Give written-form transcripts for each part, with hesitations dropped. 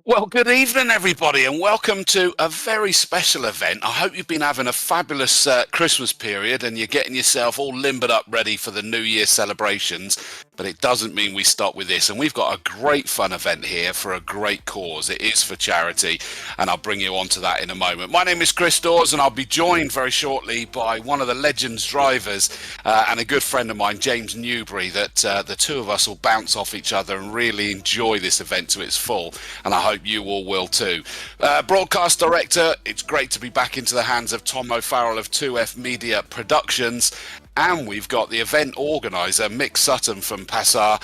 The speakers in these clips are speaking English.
Well, good evening, everybody, and welcome to a very special event. I hope you've been having a fabulous Christmas period and you're getting yourself all limbered up ready for the New Year celebrations. But it doesn't mean we stop with this. And we've got a great fun event here for a great cause. It is for charity, and I'll bring you on to that in a moment. My name is Chris Dawes, and I'll be joined very shortly by one of the Legends drivers and a good friend of mine, James Newbury, that the two of us will bounce off each other and really enjoy this event to its full. And I hope you all will too. Broadcast director, it's great to be back into the hands of Tom O'Farrell of 2F Media Productions. And we've got the event organiser, Mick Sutton from PASR,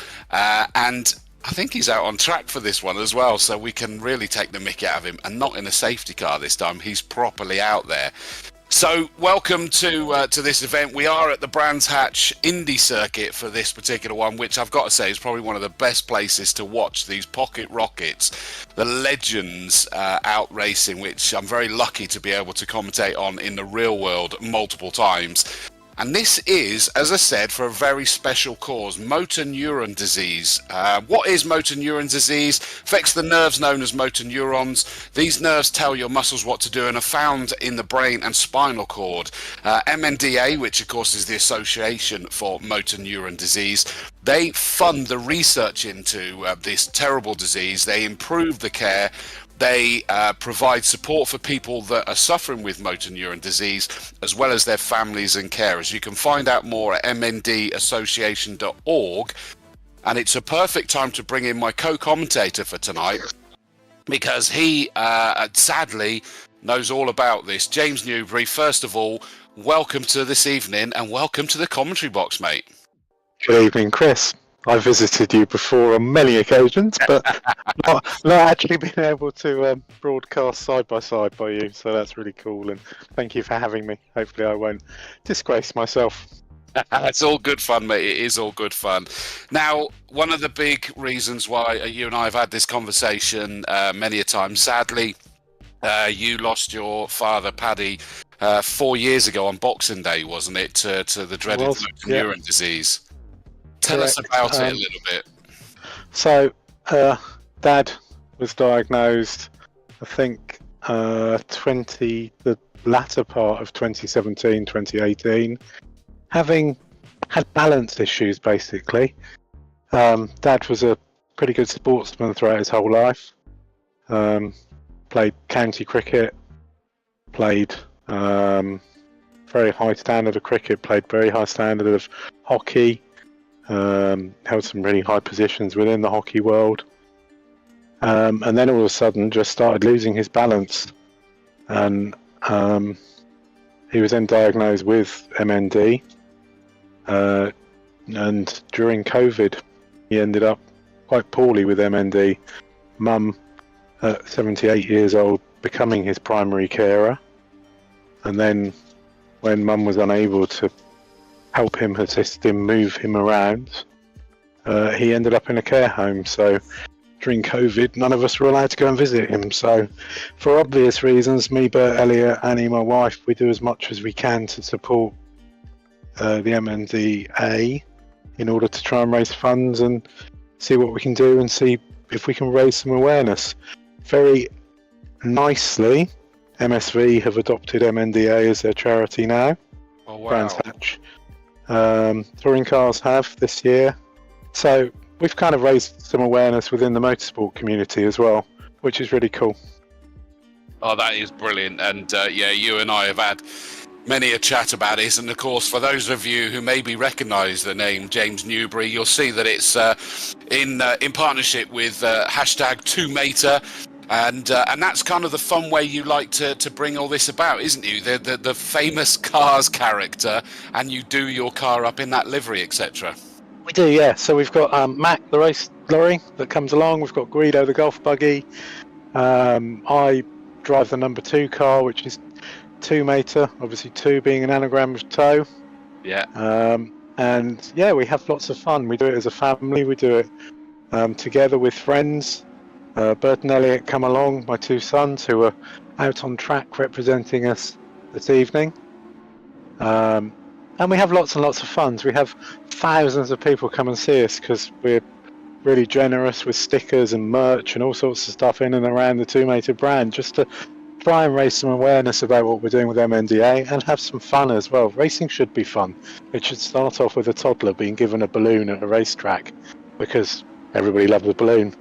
and I think he's out on track for this one as well, so we can really take the mick out of him, and not in a safety car this time. He's properly out there. So welcome to this event. We are at the Brands Hatch Indy Circuit for this particular one, which I've got to say is probably one of the best places to watch these pocket rockets, the Legends out racing, which I'm very lucky to be able to commentate on in the real world multiple times. And this is, as I said, for a very special cause, motor neuron disease. What is motor neuron disease? Affects the nerves known as motor neurons. These nerves tell your muscles what to do and are found in the brain and spinal cord. MNDA, which of course is the Association for Motor Neuron Disease, they fund the research into this terrible disease. They improve the care. They provide support for people that are suffering with motor neuron disease, as well as their families and carers. You can find out more at mndassociation.org. And it's a perfect time to bring in my co-commentator for tonight, because he sadly knows all about this. James Newbury, first of all, welcome to this evening and welcome to the commentary box, mate. Good evening, Chris. I visited you before on many occasions, but not actually being able to broadcast side by side by you. So that's really cool, and thank you for having me. Hopefully I won't disgrace myself. It's all good fun, mate. It is all good fun. Now, one of the big reasons why you and I have had this conversation many a time, sadly, you lost your father, Paddy, 4 years ago on Boxing Day, wasn't it, to the dreaded motor neuron disease. Tell us about it a little bit. So, Dad was diagnosed, I think, the latter part of 2017, 2018, having had balance issues, basically. Dad was a pretty good sportsman throughout his whole life. Played county cricket, played very high standard of cricket, played very high standard of hockey. Held some really high positions within the hockey world, and then all of a sudden just started losing his balance, and he was then diagnosed with MND, and during COVID he ended up quite poorly with MND. Mum, at 78 years old, becoming his primary carer, and then when Mum was unable to help him, assist him, move him around, he ended up in a care home. So during COVID, none of us were allowed to go and visit him. So for obvious reasons, me, Bert, Elliot, Annie, my wife, we do as much as we can to support the MNDA in order to try and raise funds and see what we can do and see if we can raise some awareness. Very nicely, MSV have adopted MNDA as their charity now. Oh, wow. Brands Hatch. Touring cars have this year, so we've kind of raised some awareness within the motorsport community as well, which is really cool. Oh, that is brilliant. And yeah, you and I have had many a chat about it, and of course for those of you who maybe recognise the name James Newbury, you'll see that it's in partnership with hashtag 2Mater. And that's kind of the fun way you like to bring all this about, isn't you? The famous Cars character, and you do your car up in that livery, etc. We do, yeah. So we've got Mac, the race lorry that comes along. We've got Guido, the golf buggy. I drive the number 2 car, which is 2Mater, obviously 2 being an anagram of toe. Yeah. And yeah, we have lots of fun. We do it as a family. We do it together with friends. Bert and Elliot come along, my 2 sons, who are out on track representing us this evening. And we have lots and lots of fun. We have thousands of people come and see us because we're really generous with stickers and merch and all sorts of stuff in and around the Two Mater brand, just to try and raise some awareness about what we're doing with MNDA and have some fun as well. Racing should be fun. It should start off with a toddler being given a balloon at a racetrack because everybody loves a balloon.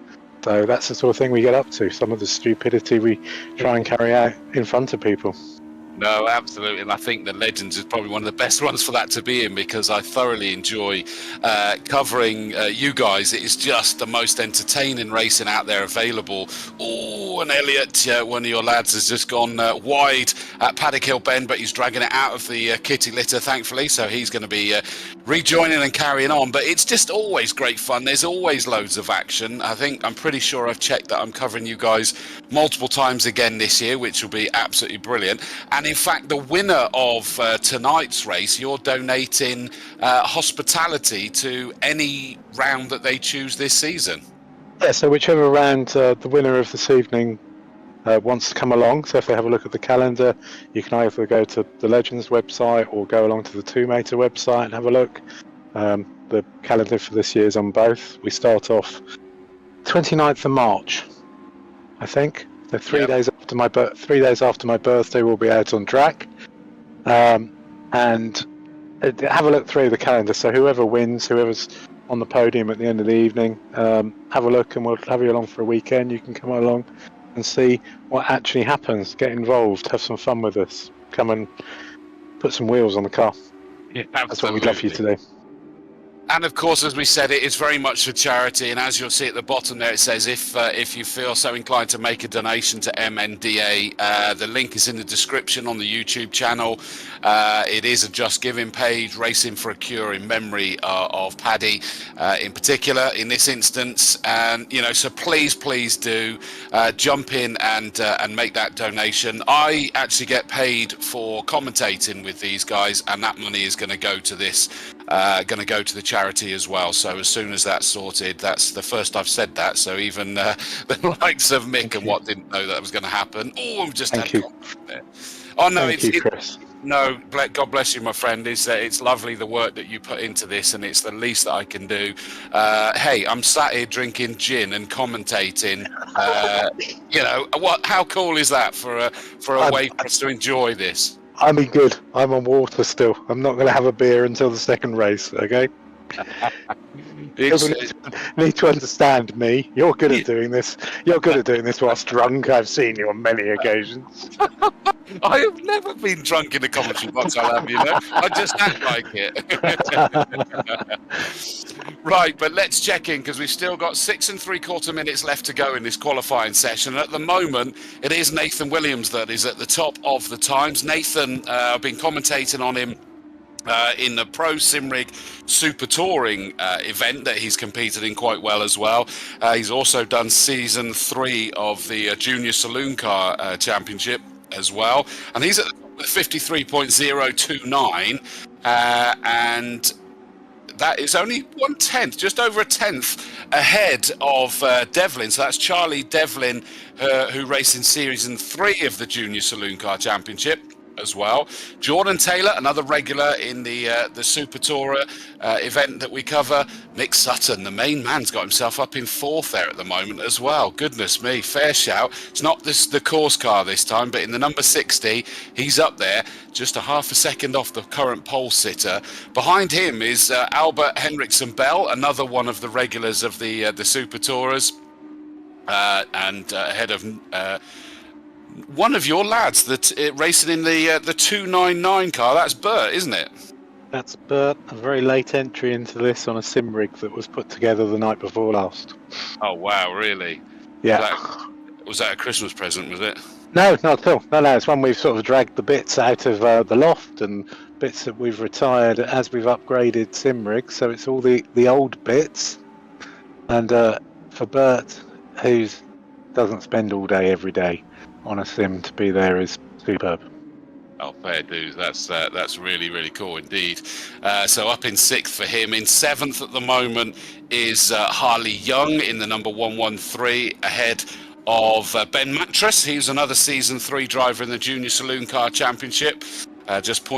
So that's the sort of thing we get up to, some of the stupidity we try and carry out in front of people. No, absolutely, and I think the Legends is probably one of the best ones for that to be in, because I thoroughly enjoy covering you guys. It is just the most entertaining racing out there available. Oh, and Elliot, one of your lads, has just gone wide at Paddock Hill Bend, but he's dragging it out of the kitty litter, thankfully, so he's going to be rejoining and carrying on. But it's just always great fun. There's always loads of action. I'm pretty sure I've checked that I'm covering you guys multiple times again this year, which will be absolutely brilliant. And in fact, the winner of tonight's race, you're donating hospitality to any round that they choose this season. Yeah, so whichever round the winner of this evening wants to come along. So if they have a look at the calendar, you can either go to the Legends website or go along to the Two Mater website and have a look. The calendar for this year is on both. We start off 29th of March, I think. So 3 days after my 3 days after my birthday, we'll be out on track, and have a look through the calendar. So whoever wins, whoever's on the podium at the end of the evening, have a look, and we'll have you along for a weekend. You can come along and see what actually happens. Get involved, have some fun with us. Come and put some wheels on the car. Yeah, that's what we'd love for you to do. And of course, as we said, it is very much for charity. And as you'll see at the bottom there, it says if you feel so inclined to make a donation to MNDA, the link is in the description on the YouTube channel. It is a Just Giving page, Racing for a Cure in memory of Paddy in particular in this instance. And so please do jump in and make that donation. I actually get paid for commentating with these guys, and that money is going to go to this. Going to go to the charity as well. So as soon as that's sorted, that's the first I've said that. So even the likes of Mick and Watt didn't know that was going to happen. Oh, I'm just Thank you. There. Oh no, Thank you, Chris. No, God bless you, my friend. It's lovely the work that you put into this, and it's the least that I can do. Hey, I'm sat here drinking gin and commentating. How cool is that for a way for us to enjoy this? I mean, good. I'm on water still. I'm not going to have a beer until the second race, okay? You need to understand me. You're good at doing this. You're good at doing this whilst drunk. I've seen you on many occasions. I have never been drunk in the commentary box, I'll have you know. I just act like it. Right, but let's check in, because we've still got 6 3/4 minutes left to go in this qualifying session. At the moment, it is Nathan Williams that is at the top of the times. Nathan, I've been commentating on him in the Pro Simrig Super Touring event that he's competed in quite well as well. He's also done season 3 of the Junior Saloon Car Championship as well, and he's at 53.029, and that is only 1/10, just over a tenth ahead of Devlin. So that's Charlie Devlin, who raced in Season 3 of the Junior Saloon Car Championship as well. Jordan Taylor, another regular in the Super Tourer event that we cover. Mick Sutton, the main man's got himself up in 4th there at the moment as well. Goodness me, fair shout. It's not the course car this time, but in the number 60, he's up there, just a half a second off the current pole sitter. Behind him is Albert Henriksen Bell, another one of the regulars of the Super Tourers, and ahead of one of your lads that racing in the 299 car. That's Bert, isn't it? That's Bert, a very late entry into this on a sim rig that was put together the night before last. Oh wow, really? Yeah. Was that a Christmas present, was it? No, not at all. No, it's one we've sort of dragged the bits out of the loft and bits that we've retired as we've upgraded sim rigs. So it's all the old bits. And for Bert, who doesn't spend all day every day on a sim, to be there is superb. Oh, fair dues. That's really, really cool indeed. So up in 6th for him. In 7th at the moment is Harley Young in the number 113, ahead of Ben Mattress. He's another Season 3 driver in the Junior Saloon Car Championship. just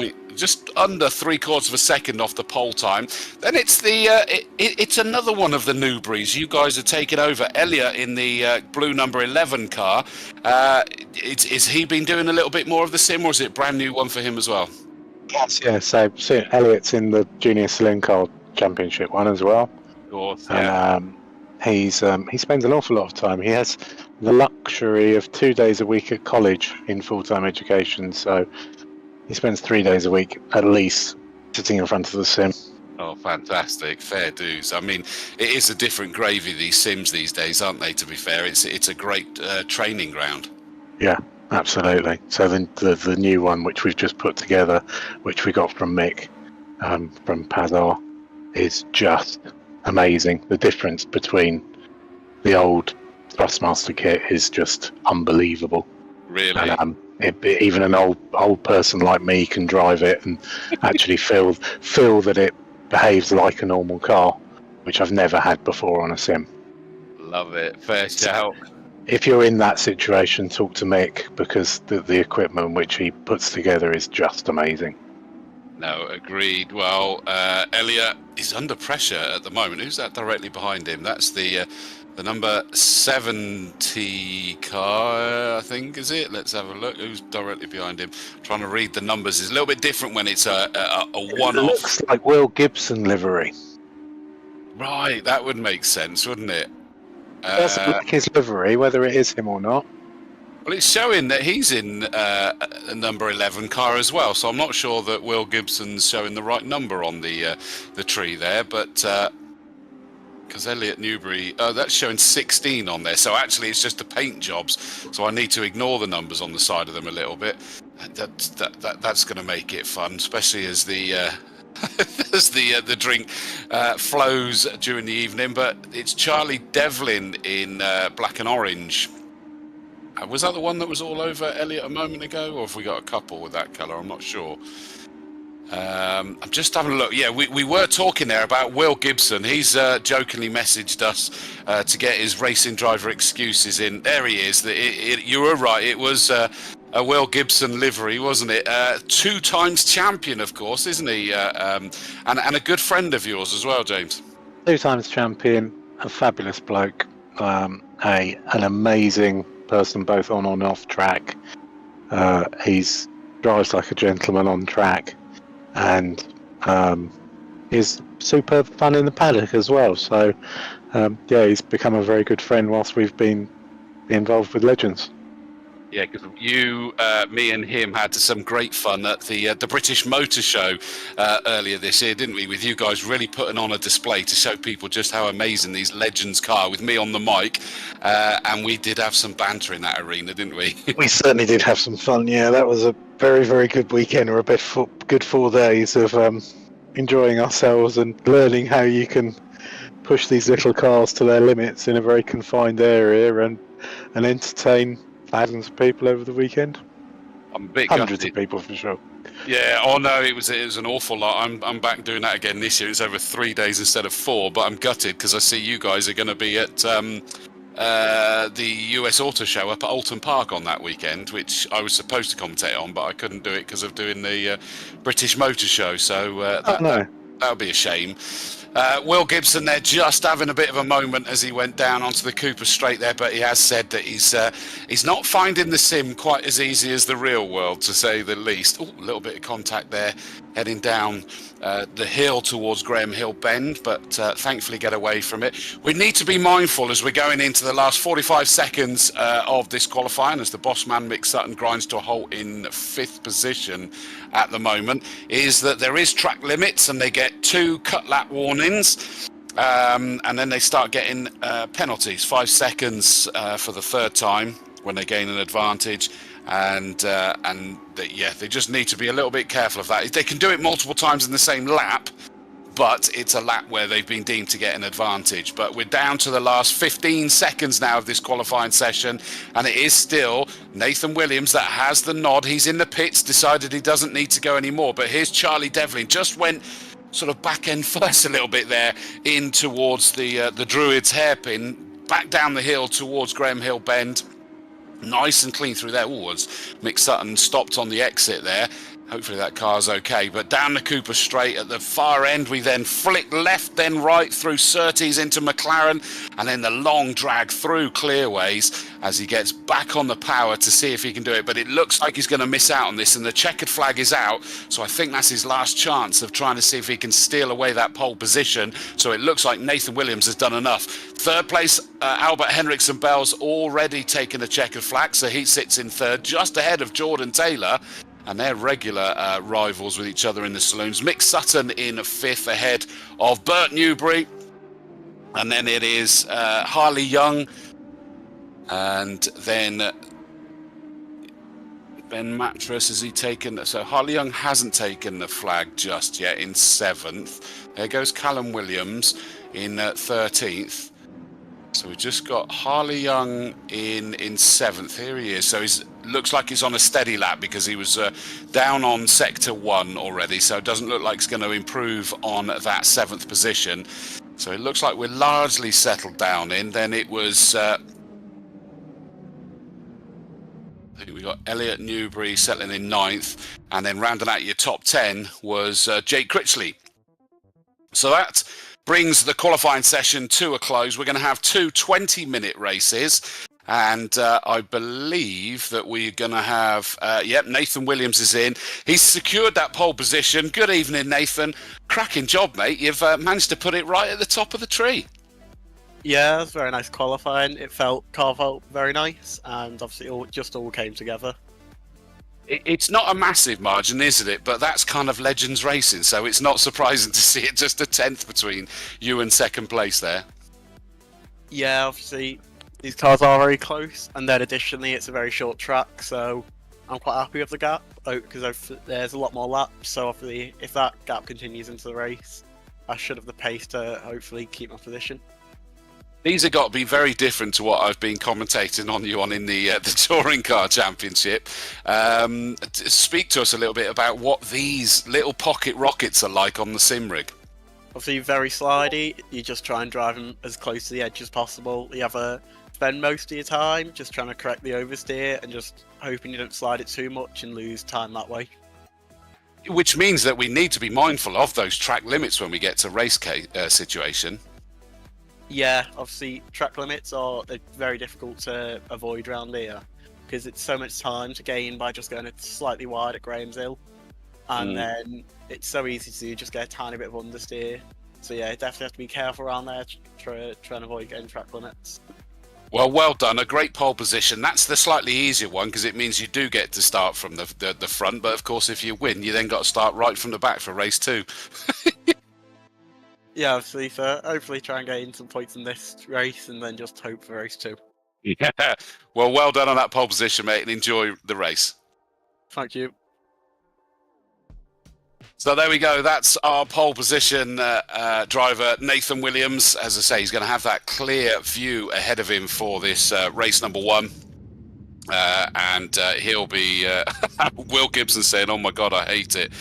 under 3/4 of a second off the pole time. Then it's it's another one of the Newberries. You guys are taking over. Elliot in the blue number 11 car. Is he been doing a little bit more of the sim, or is it a brand new one for him as well? Yes, yeah. So Elliot's in the Junior Saloon Car Championship one as well. Of course, yeah. And he spends an awful lot of time. He has the luxury of 2 days a week at college in full-time education. So he spends 3 days a week at least sitting in front of the sim. Oh, fantastic. Fair dues. I mean, it is a different gravy, these sims these days, aren't they, to be fair? It's a great training ground. Yeah, absolutely. So the new one, which we've just put together, which we got from Mick from PASR, is just amazing. The difference between the old Thrustmaster kit is just unbelievable. Really? And, even an old person like me can drive it and actually feel that it behaves like a normal car, which I've never had before on a sim. Love it. Fair shout. If you're in that situation, talk to Mick, because the equipment which he puts together is just amazing. No, agreed. Well, Elliot is under pressure at the moment. Who's that directly behind him? That's the number 70 car, I think, is it? Let's have a look. Who's directly behind him? Trying to read the numbers is a little bit different when it's a one-off. It looks like Will Gibson livery. Right, that would make sense, wouldn't it? That's like his livery, whether it is him or not. Well, it's showing that he's in a number 11 car as well, so I'm not sure that Will Gibson's showing the right number on the tree there, but because Elliot Newbury, that's showing 16 on there, so actually it's just the paint jobs, so I need to ignore the numbers on the side of them a little bit. That's going to make it fun, especially as the as the drink flows during the evening. But it's Charlie Devlin in black and orange. Was that the one that was all over Elliot a moment ago, or have we got a couple with that colour? I'm not sure. I'm just having a look. Yeah, we were talking there about Will Gibson. He's jokingly messaged us to get his racing driver excuses in. There he is. You were right. It was a Will Gibson livery, wasn't it? 2 times champion, of course, isn't he? And a good friend of yours as well, James. 2 times champion, a fabulous bloke, an amazing person both on and off track. He's drives like a gentleman on track, and is superb fun in the paddock as well. So yeah, he's become a very good friend whilst we've been involved with Legends. Yeah, because you, me and him had some great fun at the British Motor Show earlier this year, didn't we? With you guys really putting on a display to show people just how amazing these Legends car, with me on the mic, and we did have some banter in that arena, didn't we? We certainly did have some fun. Yeah, that was a very, very good weekend, or good 4 days of enjoying ourselves and learning how you can push these little cars to their limits in a very confined area and entertain thousands of people over the weekend. I'm a bit hundreds gutted. of people for sure. Yeah. Oh no, it was an awful lot. I'm back doing that again this year. It's over 3 days instead of 4. But I'm gutted because I see you guys are going to be at the US Auto Show up at Alton Park on that weekend, which I was supposed to commentate on, but I couldn't do it because of doing the British Motor Show. So that would be a shame. Will Gibson there just having a bit of a moment as he went down onto the Cooper straight there, but he has said that he's not finding the sim quite as easy as the real world, to say the least. Oh, a little bit of contact there, heading down the hill towards Graham Hill Bend, but thankfully get away from it. We need to be mindful as we're going into the last 45 seconds of this qualifying, as the boss man Mick Sutton grinds to a halt in 5th position at the moment, is that there is track limits and they get 2 cut lap warnings, and then they start getting penalties, 5 seconds for the 3rd time when they gain an advantage. And they just need to be a little bit careful of that. They can do it multiple times in the same lap, but it's a lap where they've been deemed to get an advantage. But we're down to the last 15 seconds now of this qualifying session, and it is still Nathan Williams that has the nod. He's in the pits, decided he doesn't need to go anymore. But here's Charlie Devlin, just went sort of back end first a little bit there in towards the Druids hairpin, back down the hill towards Graham Hill Bend. Nice and clean through there. Mick Sutton stopped on the exit there. Hopefully that car's okay. But down the Cooper Straight at the far end, we then flick left, then right through Surtees into McLaren, and then the long drag through Clearways as he gets back on the power to see if he can do it. But it looks like he's going to miss out on this, and the checkered flag is out. So I think that's his last chance of trying to see if he can steal away that pole position. So it looks like Nathan Williams has done enough. Third place, Albert Henriksen Bell's already taken a checkered flag, so he sits in third, just ahead of Jordan Taylor. And they're regular rivals with each other in the saloons. Mick Sutton in fifth ahead of Bert Newbury. And then it is Harley Young. And then Ben Mattress, has he taken... So Harley Young hasn't taken the flag just yet in seventh. There goes Callum Williams in 13th. So we've just got Harley Young in seventh. Here he is. So he's looks like he's on a steady lap because he was down on sector 1 already. So it doesn't look like it's going to improve on that seventh position. So it looks like we're largely settled down in. Then it was... I think we got Elliot Newbury settling in ninth. And then rounding out your top 10 was Jake Critchley. So that brings the qualifying session to a close. We're going to have two 20-minute races. And I believe that we're going to have... Nathan Williams is in. He's secured that pole position. Good evening, Nathan. Cracking job, mate. You've managed to put it right at the top of the tree. Yeah, it was very nice qualifying. Car felt very nice, and obviously it all came together. It's not a massive margin, isn't it? But that's kind of Legends racing, so it's not surprising to see it just a tenth between you and second place there. Yeah, obviously these cars are very close, and then additionally it's a very short track, so I'm quite happy with the gap because there's a lot more laps. So hopefully, if that gap continues into the race, I should have the pace to hopefully keep my position. These have got to be very different to what I've been commentating on you on in the Touring Car Championship. Speak to us a little bit about what these little pocket rockets are like on the sim rig. Obviously very slidey, you just try and drive them as close to the edge as possible. You have to spend most of your time just trying to correct the oversteer and just hoping you don't slide it too much and lose time that way. Which means that we need to be mindful of those track limits when we get to race situation. Yeah, obviously track limits are very difficult to avoid around here because it's so much time to gain by just going slightly wide at Graham's Hill, and then it's so easy to just get a tiny bit of understeer. So yeah, definitely have to be careful around there to try and avoid getting track limits. Well done. A great pole position. That's the slightly easier one because it means you do get to start from the front. But of course, if you win, you then got to start right from the back for race 2. Yeah, obviously, so hopefully try and gain some points in this race and then just hope for race 2. Yeah. Well done on that pole position, mate, and enjoy the race. Thank you. So there we go. That's our pole position driver, Nathan Williams. As I say, he's going to have that clear view ahead of him for this race number 1. And he'll be... Will Gibson saying, oh my God, I hate it.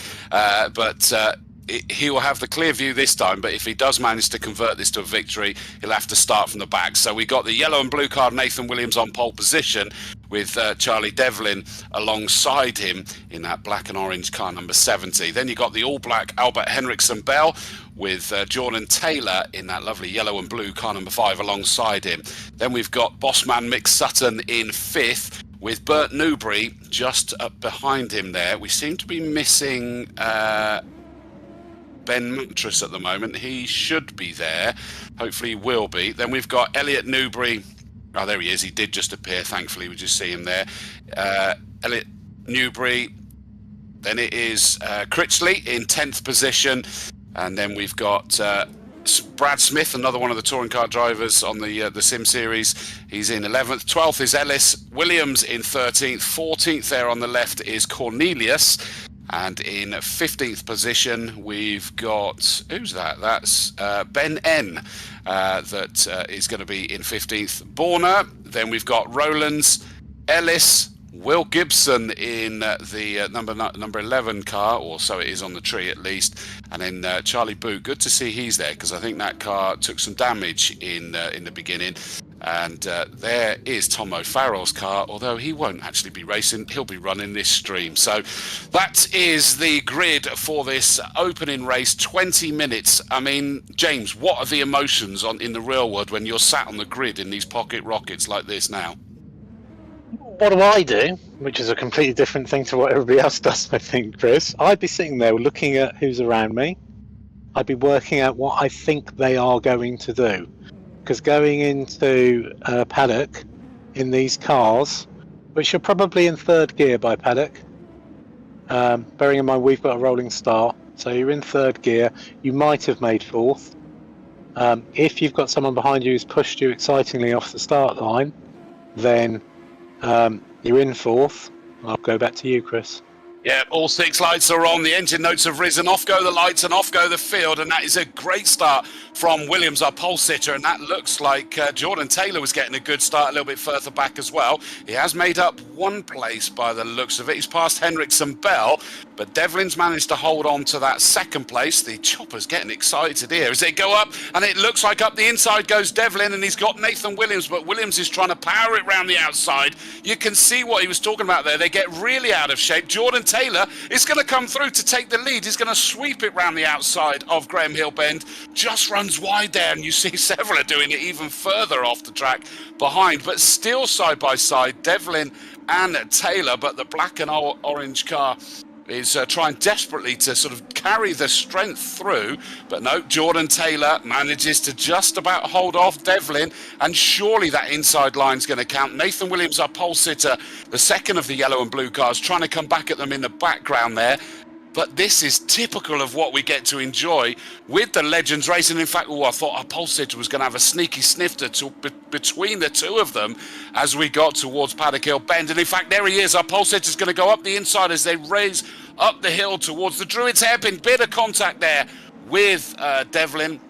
He will have the clear view this time, but if he does manage to convert this to a victory, he'll have to start from the back. So we got the yellow and blue car, Nathan Williams, on pole position with Charlie Devlin alongside him in that black and orange car number 70. Then you got the all-black Albert Henriksen Bell with Jordan Taylor in that lovely yellow and blue car number 5 alongside him. Then we've got Bossman Mick Sutton in 5th with Bert Newbury just up behind him there. We seem to be missing... Ben Mattress at the moment. He should be there. Hopefully he will be. Then we've got Elliot Newbury. Oh, there he is. He did just appear. Thankfully, we just see him there. Elliot Newbury. Then it is Critchley in 10th position. And then we've got Brad Smith, another one of the touring car drivers on the Sim Series. He's in 11th. 12th is Ellis. Williams in 13th. 14th there on the left is Cornelius. And in 15th position, we've got... Who's that? That's Ben N. That is going to be in 15th. Borner. Then we've got Rowlands, Ellis, Will Gibson in the number 11 car, or so it is on the tree at least. And then Charlie Boot. Good to see he's there because I think that car took some damage in the beginning. And there is Tom O'Farrell's car, although he won't actually be racing, he'll be running this stream. So that is the grid for this opening race, 20 minutes. I mean, James, what are the emotions in the real world when you're sat on the grid in these pocket rockets like this now? What do I do? Which is a completely different thing to what everybody else does, I think, Chris. I'd be sitting there looking at who's around me. I'd be working out what I think they are going to do. Because going into paddock in these cars, which are probably in third gear by paddock, bearing in mind we've got a rolling start, so you're in third gear, you might have made fourth. If you've got someone behind you who's pushed you excitingly off the start line, then you're in fourth. I'll go back to you, Chris. Yeah, all 6 lights are on. The engine notes have risen. Off go the lights and off go the field. And that is a great start from Williams, our pole sitter. And that looks like Jordan Taylor was getting a good start a little bit further back as well. He has made up 1 place by the looks of it. He's passed Hendricks and Bell. But Devlin's managed to hold on to that 2nd place. The chopper's getting excited here as they go up. And it looks like up the inside goes Devlin. And he's got Nathan Williams. But Williams is trying to power it round the outside. You can see what he was talking about there. They get really out of shape. Jordan Taylor is going to come through to take the lead. He's going to sweep it round the outside of Graham Hill Bend. Just runs wide there, and you see several are doing it even further off the track behind. But still side by side, Devlin and Taylor. But the black and orange car is trying desperately to sort of carry the strength through, but no, Jordan Taylor manages to just about hold off Devlin, and surely that inside line's going to count. Nathan Williams, our pole sitter, the 2nd of the yellow and blue cars, trying to come back at them in the background there. But this is typical of what we get to enjoy with the Legends race. And in fact, I thought our pole sitter was going to have a sneaky snifter between the two of them as we got towards Paddock Hill Bend. And in fact, there he is. Our pole sitter's going to go up the inside as they raise up the hill towards the Druids hairpin. Bit of contact there with Devlin.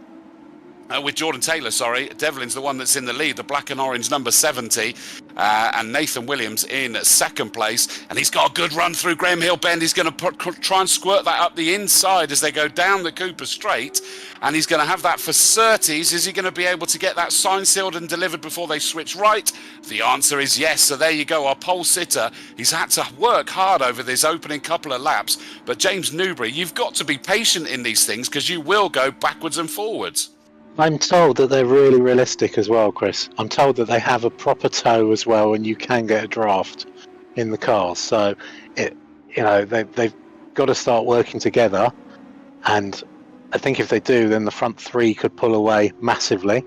With Jordan Taylor, sorry. Devlin's the one that's in the lead, the black and orange number 70, and Nathan Williams in 2nd place. And he's got a good run through Graham Hill Bend. He's going to try and squirt that up the inside as they go down the Cooper Straight, and he's going to have that for certies. Is he going to be able to get that sign sealed and delivered before they switch right? The answer is yes. So there you go, our pole sitter. He's had to work hard over this opening couple of laps. But James Newbury, you've got to be patient in these things because you will go backwards and forwards. I'm told that they're really realistic as well, Chris. I'm told that they have a proper tow as well, and you can get a draft in the cars. So, they've got to start working together. And I think if they do, then the front 3 could pull away massively.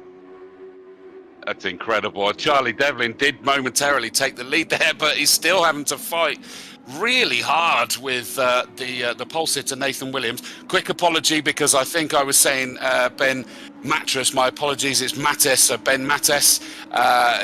That's incredible. Charlie Devlin did momentarily take the lead there, but he's still having to fight really hard with the pole sitter Nathan Williams. Quick apology because I think I was saying Ben Mattress. My apologies. It's Mattes, Ben Mattes,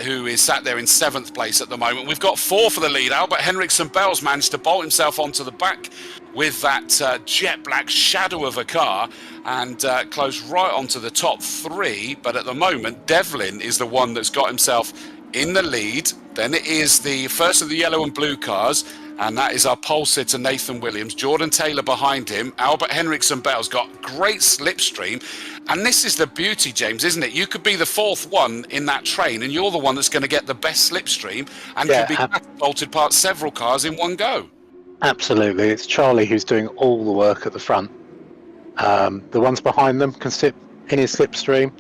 who is sat there in 7th place at the moment. We've got 4 for the lead. Albert Henriksen Bell's managed to bolt himself onto the back with that jet black shadow of a car and close right onto the top 3. But at the moment, Devlin is the one that's got himself in the lead. Then it is the first of the yellow and blue cars, and that is our pole sitter Nathan Williams. Jordan Taylor behind him. Albert Henriksen Bell's got great slipstream. And this is the beauty, James, isn't it? You could be the 4th one in that train, and you're the one that's going to get the best slipstream and could be catapulted past several cars in one go. Absolutely. It's Charlie who's doing all the work at the front. The ones behind them can sit in his slipstream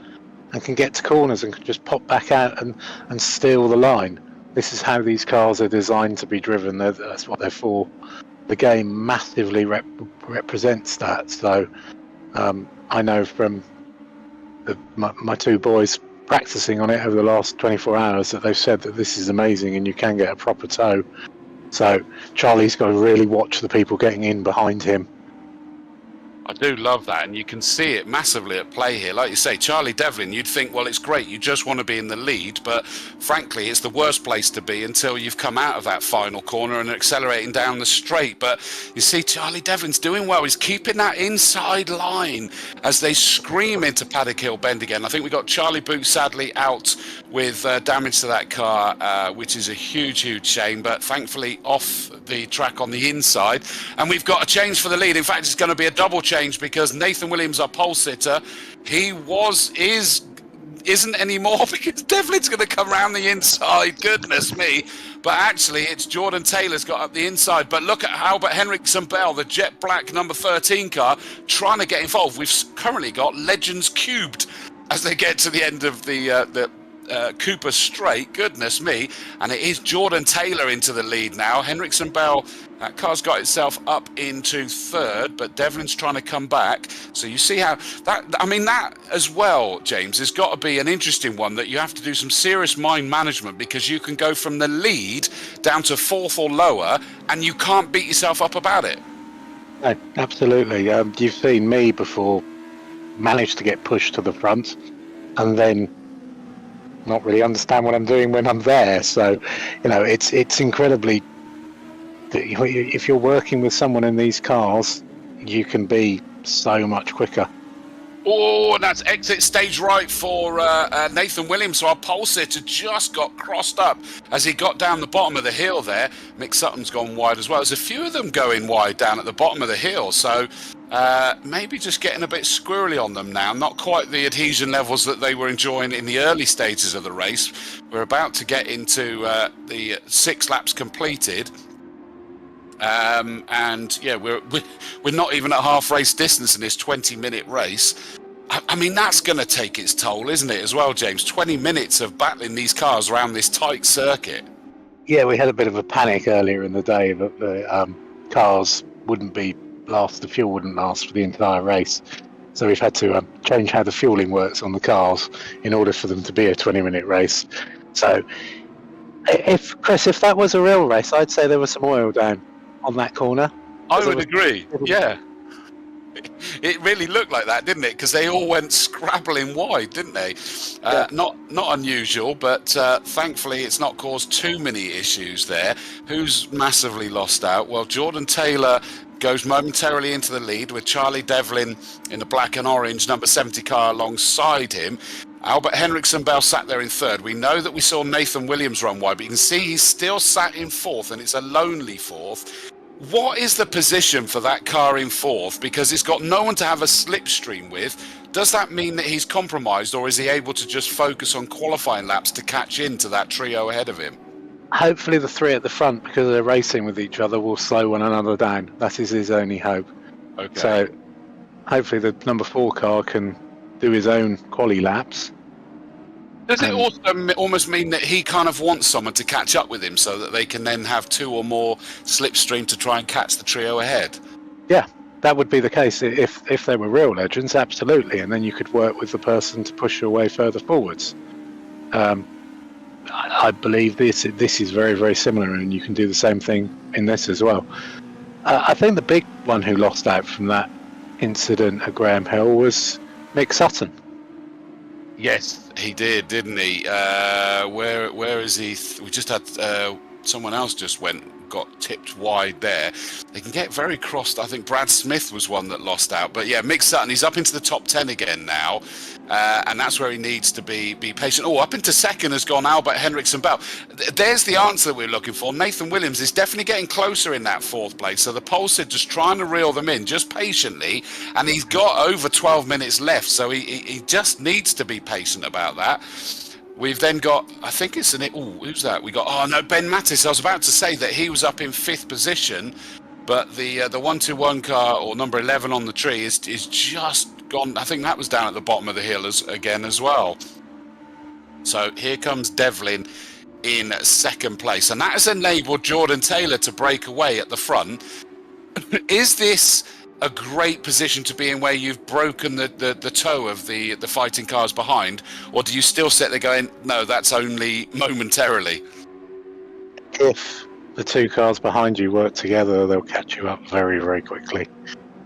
and can get to corners and can just pop back out and steal the line. This is how these cars are designed to be driven. That's what they're for. The game massively represents that. So I know from my 2 boys practicing on it over the last 24 hours that they've said that this is amazing and you can get a proper tow. So Charlie's got to really watch the people getting in behind him. I do love that, and you can see it massively at play here. Like you say, Charlie Devlin, you'd think, well, it's great, you just want to be in the lead, but frankly, it's the worst place to be until you've come out of that final corner and accelerating down the straight. But you see, Charlie Devlin's doing well. He's keeping that inside line as they scream into Paddock Hill Bend again. I think we got Charlie Booth sadly out with damage to that car, which is a huge, huge shame, but thankfully off the track on the inside. And we've got a change for the lead. In fact, it's going to be a double change because Nathan Williams, our pole sitter, is isn't anymore because Devlin's going to come around the inside. Goodness me. But actually, it's Jordan Taylor's got up the inside. But look at Albert Henriksen Bell, the jet black number 13 car, trying to get involved. We've currently got Legends Cubed as they get to the end of the Cooper Straight. Goodness me. And it is Jordan Taylor into the lead now. Henriksen Bell, that car's got itself up into third, but Devlin's trying to come back. So you see how that as well, James, has got to be an interesting one, that you have to do some serious mind management, because you can go from the lead down to fourth or lower and you can't beat yourself up about it. No, absolutely. You've seen me before manage to get pushed to the front and then not really understand what I'm doing when I'm there. So, it's incredibly, if you're working with someone in these cars, you can be so much quicker. Oh, and that's exit stage right for Nathan Williams. So our pole sitter just got crossed up as he got down the bottom of the hill there. Mick Sutton's gone wide as well. There's a few of them going wide down at the bottom of the hill. So maybe just getting a bit squirrely on them now. Not quite the adhesion levels that they were enjoying in the early stages of the race. We're about to get into the 6 laps completed. And yeah, we're not even at half race distance in this 20-minute race. I mean, that's going to take its toll, isn't it, as well, James? 20 minutes of battling these cars around this tight circuit. Yeah, we had a bit of a panic earlier in the day that the cars the fuel wouldn't last for the entire race. So we've had to change how the fueling works on the cars in order for them to be a 20-minute race. So, if that was a real race, I'd say there was some oil down on that corner. I would agree, yeah. It really looked like that, didn't it? Because they all went scrabbling wide, didn't they? Yeah. Not unusual, but thankfully it's not caused too many issues there. Who's massively lost out? Well, Jordan Taylor goes momentarily into the lead with Charlie Devlin in the black and orange number 70 car alongside him. Albert Henriksen Bell sat there in third. We know that we saw Nathan Williams run wide, but you can see he's still sat in fourth, and it's a lonely fourth. What is the position for that car in fourth? Because it's got no one to have a slipstream with. Does that mean that he's compromised, or is he able to just focus on qualifying laps to catch into that trio ahead of him? Hopefully the three at the front, because they're racing with each other, will slow one another down. That is his only hope. Okay. So hopefully the number 4 car can do his own quali laps. Does it also almost mean that he kind of wants someone to catch up with him so that they can then have 2 or more slipstream to try and catch the trio ahead? Yeah, that would be the case if they were real legends, absolutely. And then you could work with the person to push your way further forwards. I believe this is very, very similar, and you can do the same thing in this as well. I think the big one who lost out from that incident at Graham Hill was Mick Sutton. Yes, he did, didn't he? Where is he? We just had someone else just got tipped wide there. They can get very crossed. I think Brad Smith was one that lost out. But yeah, Mick Sutton, he's up into the top 10 again now. And that's where he needs to be patient. Oh, up into second has gone Albert Henriksen Bell. There's the answer that we're looking for. Nathan Williams is definitely getting closer in that fourth place. So the pole said just trying to reel them in just patiently. And he's got over 12 minutes left. So he just needs to be patient about that. We've then got, I think it's who's that? We got, Ben Mattis. I was about to say that he was up in 5th position, but the 121 car, or number 11 on the tree, is just gone. I think that was down at the bottom of the hill again as well. So here comes Devlin in 2nd place, and that has enabled Jordan Taylor to break away at the front. Is this a great position to be in, where you've broken the toe of the fighting cars behind, or do you still sit there going, no, that's only momentarily? If the 2 cars behind you work together, they'll catch you up very, very quickly.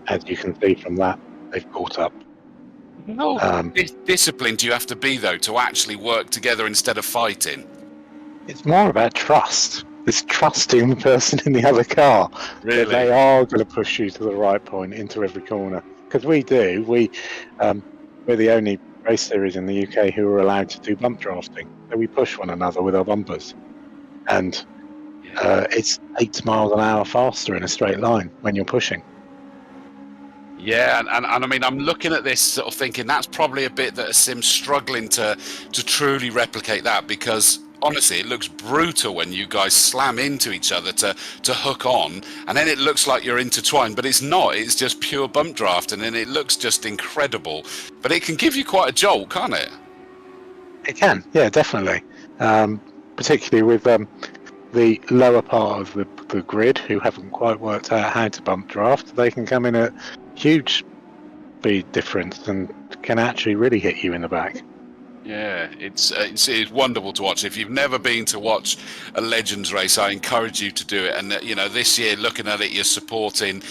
As you can see from that, they've caught up. Discipline do you have to be, though, to actually work together instead of fighting? It's more about trust. It's trusting the person in the other car. Really? That they are going to push you to the right point into every corner. Because we do. We're the only race series in the UK who are allowed to do bump drafting. So we push one another with our bumpers. And it's 8 miles an hour faster in a straight line when you're pushing. Yeah, and I mean, I'm looking at this sort of thinking that's probably a bit that Sim's struggling to truly replicate that, because honestly, it looks brutal when you guys slam into each other to hook on, and then it looks like you're intertwined, but it's not. It's just pure bump draft, and then it looks just incredible. But it can give you quite a jolt, can't it? It can, yeah, definitely. Particularly with the lower part of the grid who haven't quite worked out how to bump draft, they can come in at huge speed difference and can actually really hit you in the back. Yeah, it's wonderful to watch. If you've never been to watch a Legends race, I encourage you to do it. And you know, this year, looking at it, you're supporting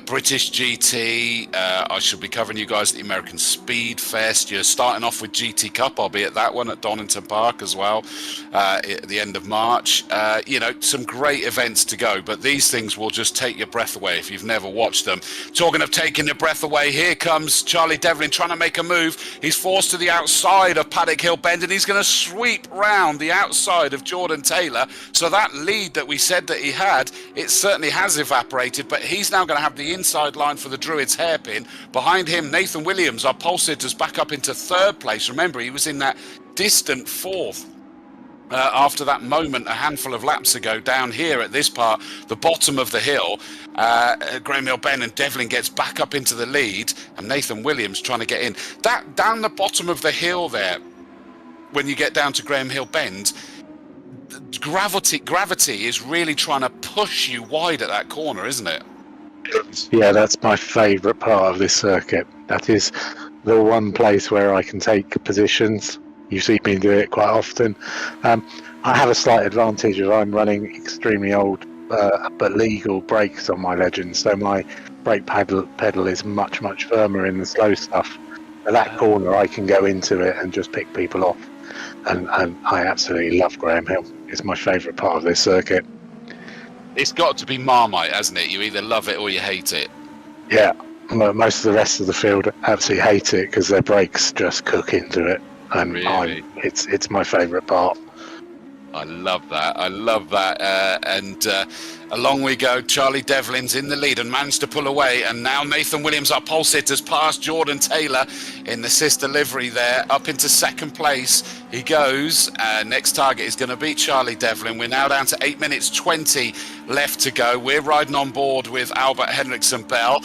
British GT. I should be covering you guys at the American Speed Fest. You're starting off with GT Cup. I'll be at that one at Donington Park as well at the end of March. You know, some great events to go. But these things will just take your breath away if you've never watched them. Talking of taking your breath away, here comes Charlie Devlin trying to make a move. He's forced to the outside of Paddock Hill Bend, and he's going to sweep round the outside of Jordan Taylor. So that lead that we said that he had, it certainly has evaporated, but he's now going to have the inside line for the Druids hairpin. Behind him, Nathan Williams, our pole sitters, back up into third place. Remember, he was in that distant fourth. After that moment a handful of laps ago down here at this part, the bottom of the hill, Graham Hill Ben and Devlin gets back up into the lead, and Nathan Williams trying to get in. That down the bottom of the hill there, when you get down to Graham Hill Bend, gravity is really trying to push you wide at that corner, isn't it? Yeah, that's my favourite part of this circuit. That is the one place where I can take positions. You see me do it quite often. I have a slight advantage of I'm running extremely old but legal brakes on my Legends, so my brake pedal is much firmer in the slow stuff. At that corner I can go into it and just pick people off, and I absolutely love Graham Hill. It's my favourite part of this circuit. It's got to be Marmite, hasn't it? You either love it or you hate it. Yeah, most of the rest of the field absolutely hate it because their brakes just cook into it. And really? It's my favourite part. I love that. And along we go. Charlie Devlin's in the lead and managed to pull away. And now Nathan Williams, our pole sitter, has passed Jordan Taylor in the sister livery there, up into second place. He goes. Next target is going to be Charlie Devlin. We're now down to 8 minutes 20 left to go. We're riding on board with Albert Henriksen Bell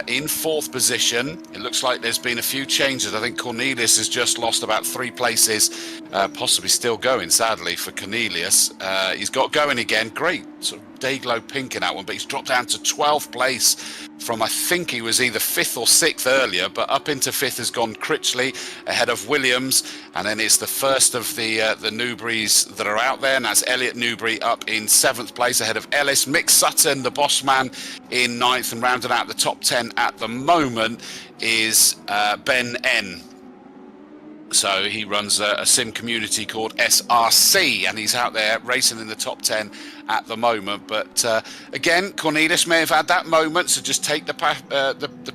in fourth position. It looks like there's been a few changes. I think Cornelius has just lost about 3 places, possibly still going, sadly, for Cornelius. He's got going again. Great sort of day-glow pink in that one, but he's dropped down to 12th place from, I think he was either 5th or 6th earlier, but up into 5th has gone Critchley ahead of Williams, and then it's the first of the Newberries that are out there, and that's Elliot Newbury up in 7th place ahead of Ellis. Mick Sutton, the boss man, in 9th, and rounding out the top 10 at the moment is Ben N. So he runs a sim community called SRC, and he's out there racing in the top 10 at the moment. But again, Cornelius may have had that moment, so just take the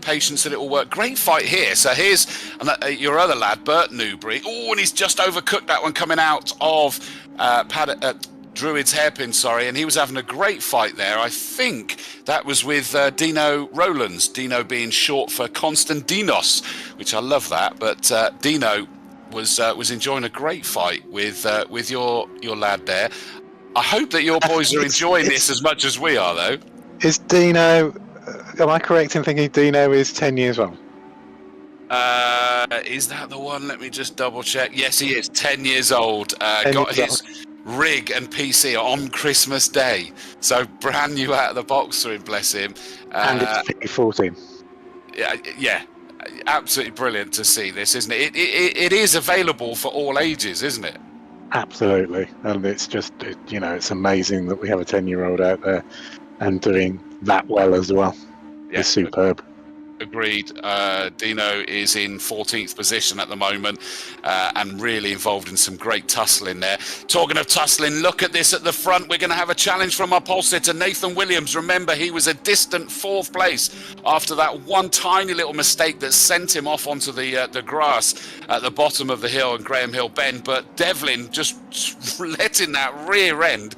patience that it will work. Great fight here. So here's your other lad, Bert Newbury. Oh, and he's just overcooked that one coming out of Druid's hairpin, and he was having a great fight there. I think that was with Dino Rowlands, Dino being short for Konstantinos, which I love that. But Dino was enjoying a great fight with your lad there. I hope that your boys are enjoying this as much as we are, though. Is Dino? Am I correct in thinking Dino is 10 years old? Is that the one? Let me just double check. Yes, he is 10 years old. Got his rig and PC on Christmas Day, so brand new out of the box for him, bless him. And it's P14. Yeah. Absolutely brilliant to see this, isn't it? It is available for all ages, isn't it? Absolutely, and it's just it's amazing that we have a 10-year-old out there and doing that well as well. Yeah, it's superb. Agreed. Dino is in 14th position at the moment and really involved in some great tussling there. Talking of tussling, look at this at the front. We're going to have a challenge from our pole sitter, Nathan Williams. Remember, he was a distant 4th place after that one tiny little mistake that sent him off onto the grass at the bottom of the hill and Graham Hill Bend. But Devlin just letting that rear end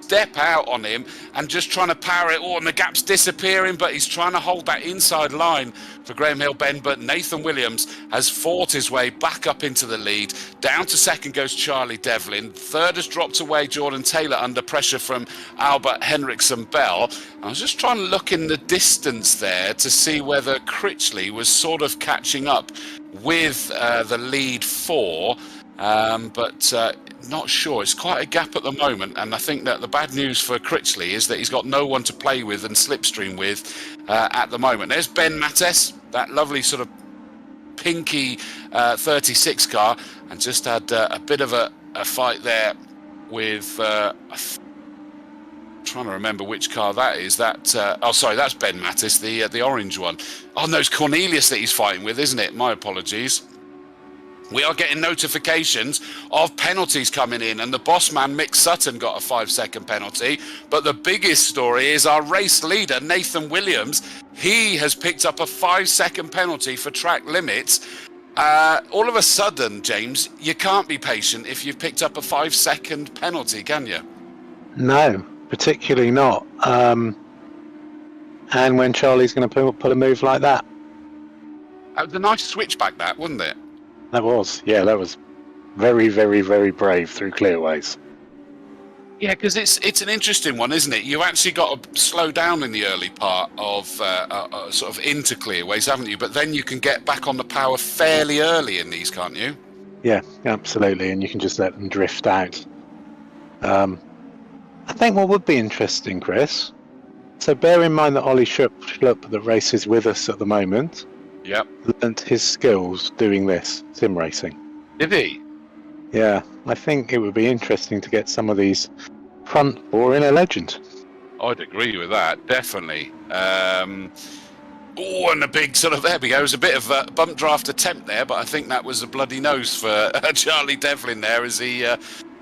step out on him and just trying to power it. Oh, and the gap's disappearing, but he's trying to hold that inside line for Graham Hill Bend. But Nathan Williams has fought his way back up into the lead. Down to second goes Charlie Devlin. Third has dropped away Jordan Taylor under pressure from Albert Henriksen Bell. I was just trying to look in the distance there to see whether Critchley was sort of catching up with the lead four, but not sure. It's quite a gap at the moment, and I think that the bad news for Critchley is that he's got no one to play with and slipstream with at the moment. There's Ben Mattes, that lovely sort of pinky 36 car, and just had a bit of a fight there with trying to remember which car that is. That sorry, that's Ben Mattes, the orange one. Oh no, it's Cornelius that he's fighting with, isn't it? My apologies. We are getting notifications of penalties coming in, and the boss man Mick Sutton got a 5-second penalty. But the biggest story is our race leader Nathan Williams. He has picked up a 5-second penalty for track limits. All of a sudden, James, you can't be patient if you've picked up a 5-second penalty, can you? No, particularly not. And when Charlie's going to pull a move like that. That was a nice switchback, that, wasn't it? That was, yeah, that was very, very, very brave through clearways. Yeah, because it's an interesting one, isn't it? You actually got to slow down in the early part of sort of into clearways, haven't you? But then you can get back on the power fairly early in these, can't you? Yeah, absolutely, and you can just let them drift out. I think what would be interesting, Chris, so bear in mind that Ollie Schlupp, that races with us at the moment, Yep. learnt his skills doing this, sim racing. Did he? Yeah, I think it would be interesting to get some of these front four in a legend. I'd agree with that, definitely. And a big sort of, there we go, it was a bit of a bump draft attempt there, but I think that was a bloody nose for Charlie Devlin there as he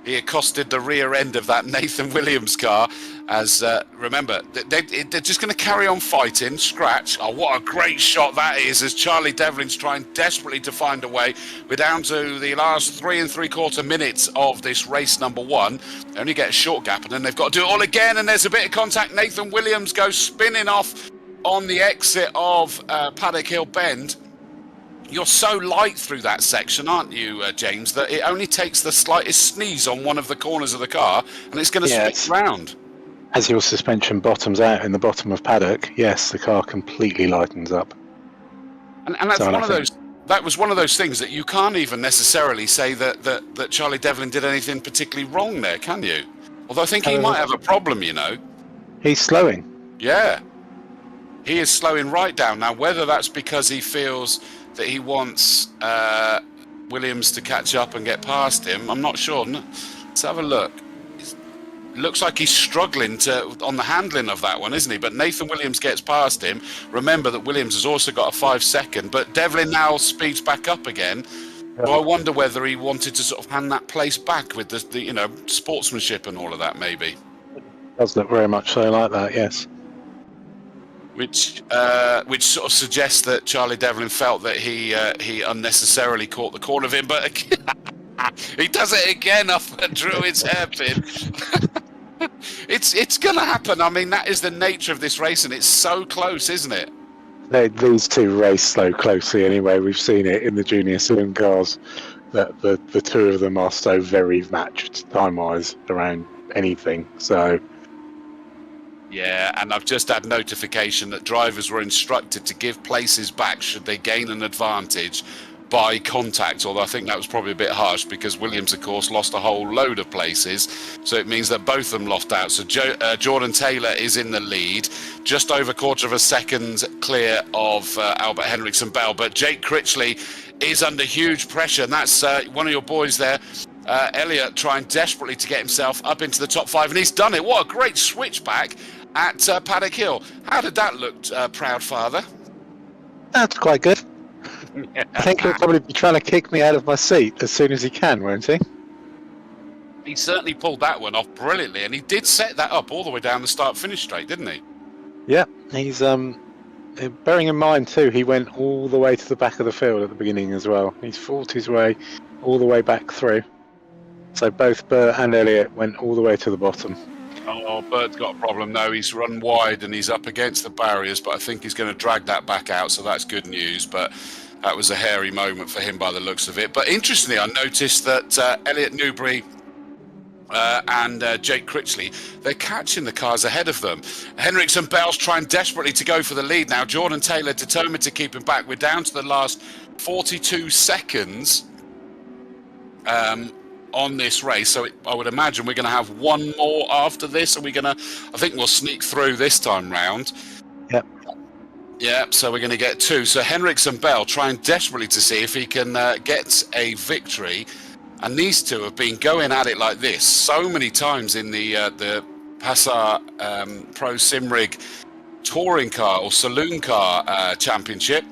accosted the rear end of that Nathan Williams car. As remember, they're just going to carry on fighting. Scratch. Oh, what a great shot that is, as Charlie Devlin's trying desperately to find a way. We're down to the last 3 3/4 minutes of this race number one. They only get a short gap, and then they've got to do it all again, and there's a bit of contact. Nathan Williams goes spinning off on the exit of Paddock Hill Bend. You're so light through that section, aren't you, James, that it only takes the slightest sneeze on one of the corners of the car, and it's going to switch round. As your suspension bottoms out in the bottom of paddock, yes, the car completely lightens up. And that's that was one of those things that you can't even necessarily say that Charlie Devlin did anything particularly wrong there, can you? Although I think he might have a problem, you know. He's slowing. Yeah. He is slowing right down. Now, whether that's because he feels that he wants Williams to catch up and get past him, I'm not sure. Let's have a look. Looks like he's struggling on the handling of that one, isn't he? But Nathan Williams gets past him. Remember that Williams has also got a 5-second, but Devlin now speeds back up again. So I wonder whether he wanted to sort of hand that place back with the sportsmanship and all of that, maybe. Does look very much so like that, yes. Which sort of suggests that Charlie Devlin felt that he unnecessarily caught the corner of him, but he does it again off the Druid's hairpin. It's going to happen. I mean, that is the nature of this race, and it's so close, isn't it? These two race so closely anyway. We've seen it in the junior saloon cars that the two of them are so very matched time-wise around anything. So. Yeah, and I've just had notification that drivers were instructed to give places back should they gain an advantage by contact, although I think that was probably a bit harsh because Williams, of course, lost a whole load of places. So it means that both of them lost out. So Jordan Taylor is in the lead, just over a quarter of a second clear of Albert Henriksen Bell. But Jake Critchley is under huge pressure, and that's one of your boys there, Elliot, trying desperately to get himself up into the top 5, and he's done it. What a great switchback at Paddock Hill. How did that look, proud father? That's quite good. I think he'll probably be trying to kick me out of my seat as soon as he can, won't he? He certainly pulled that one off brilliantly, and he did set that up all the way down the start-finish straight, didn't he? Yeah, he's bearing in mind too, he went all the way to the back of the field at the beginning as well. He's fought his way all the way back through. So both Bert and Elliot went all the way to the bottom. Oh, Bird's got a problem though. He's run wide and he's up against the barriers, but I think he's going to drag that back out, so that's good news. But that was a hairy moment for him by the looks of it. But interestingly, I noticed that Elliot Newbury and Jake Critchley, they're catching the cars ahead of them. Hendricks and Bell's trying desperately to go for the lead now. Jordan Taylor determined to keep him back. We're down to the last 42 seconds on this race, so I would imagine we're going to have one more after this. Are we going to? I think we'll sneak through this time round. Yep. Yeah, so we're going to get two. So Hendricks and Bell trying desperately to see if he can get a victory. And these two have been going at it like this so many times in the PASR Pro Simrig Touring Car or Saloon Car Championship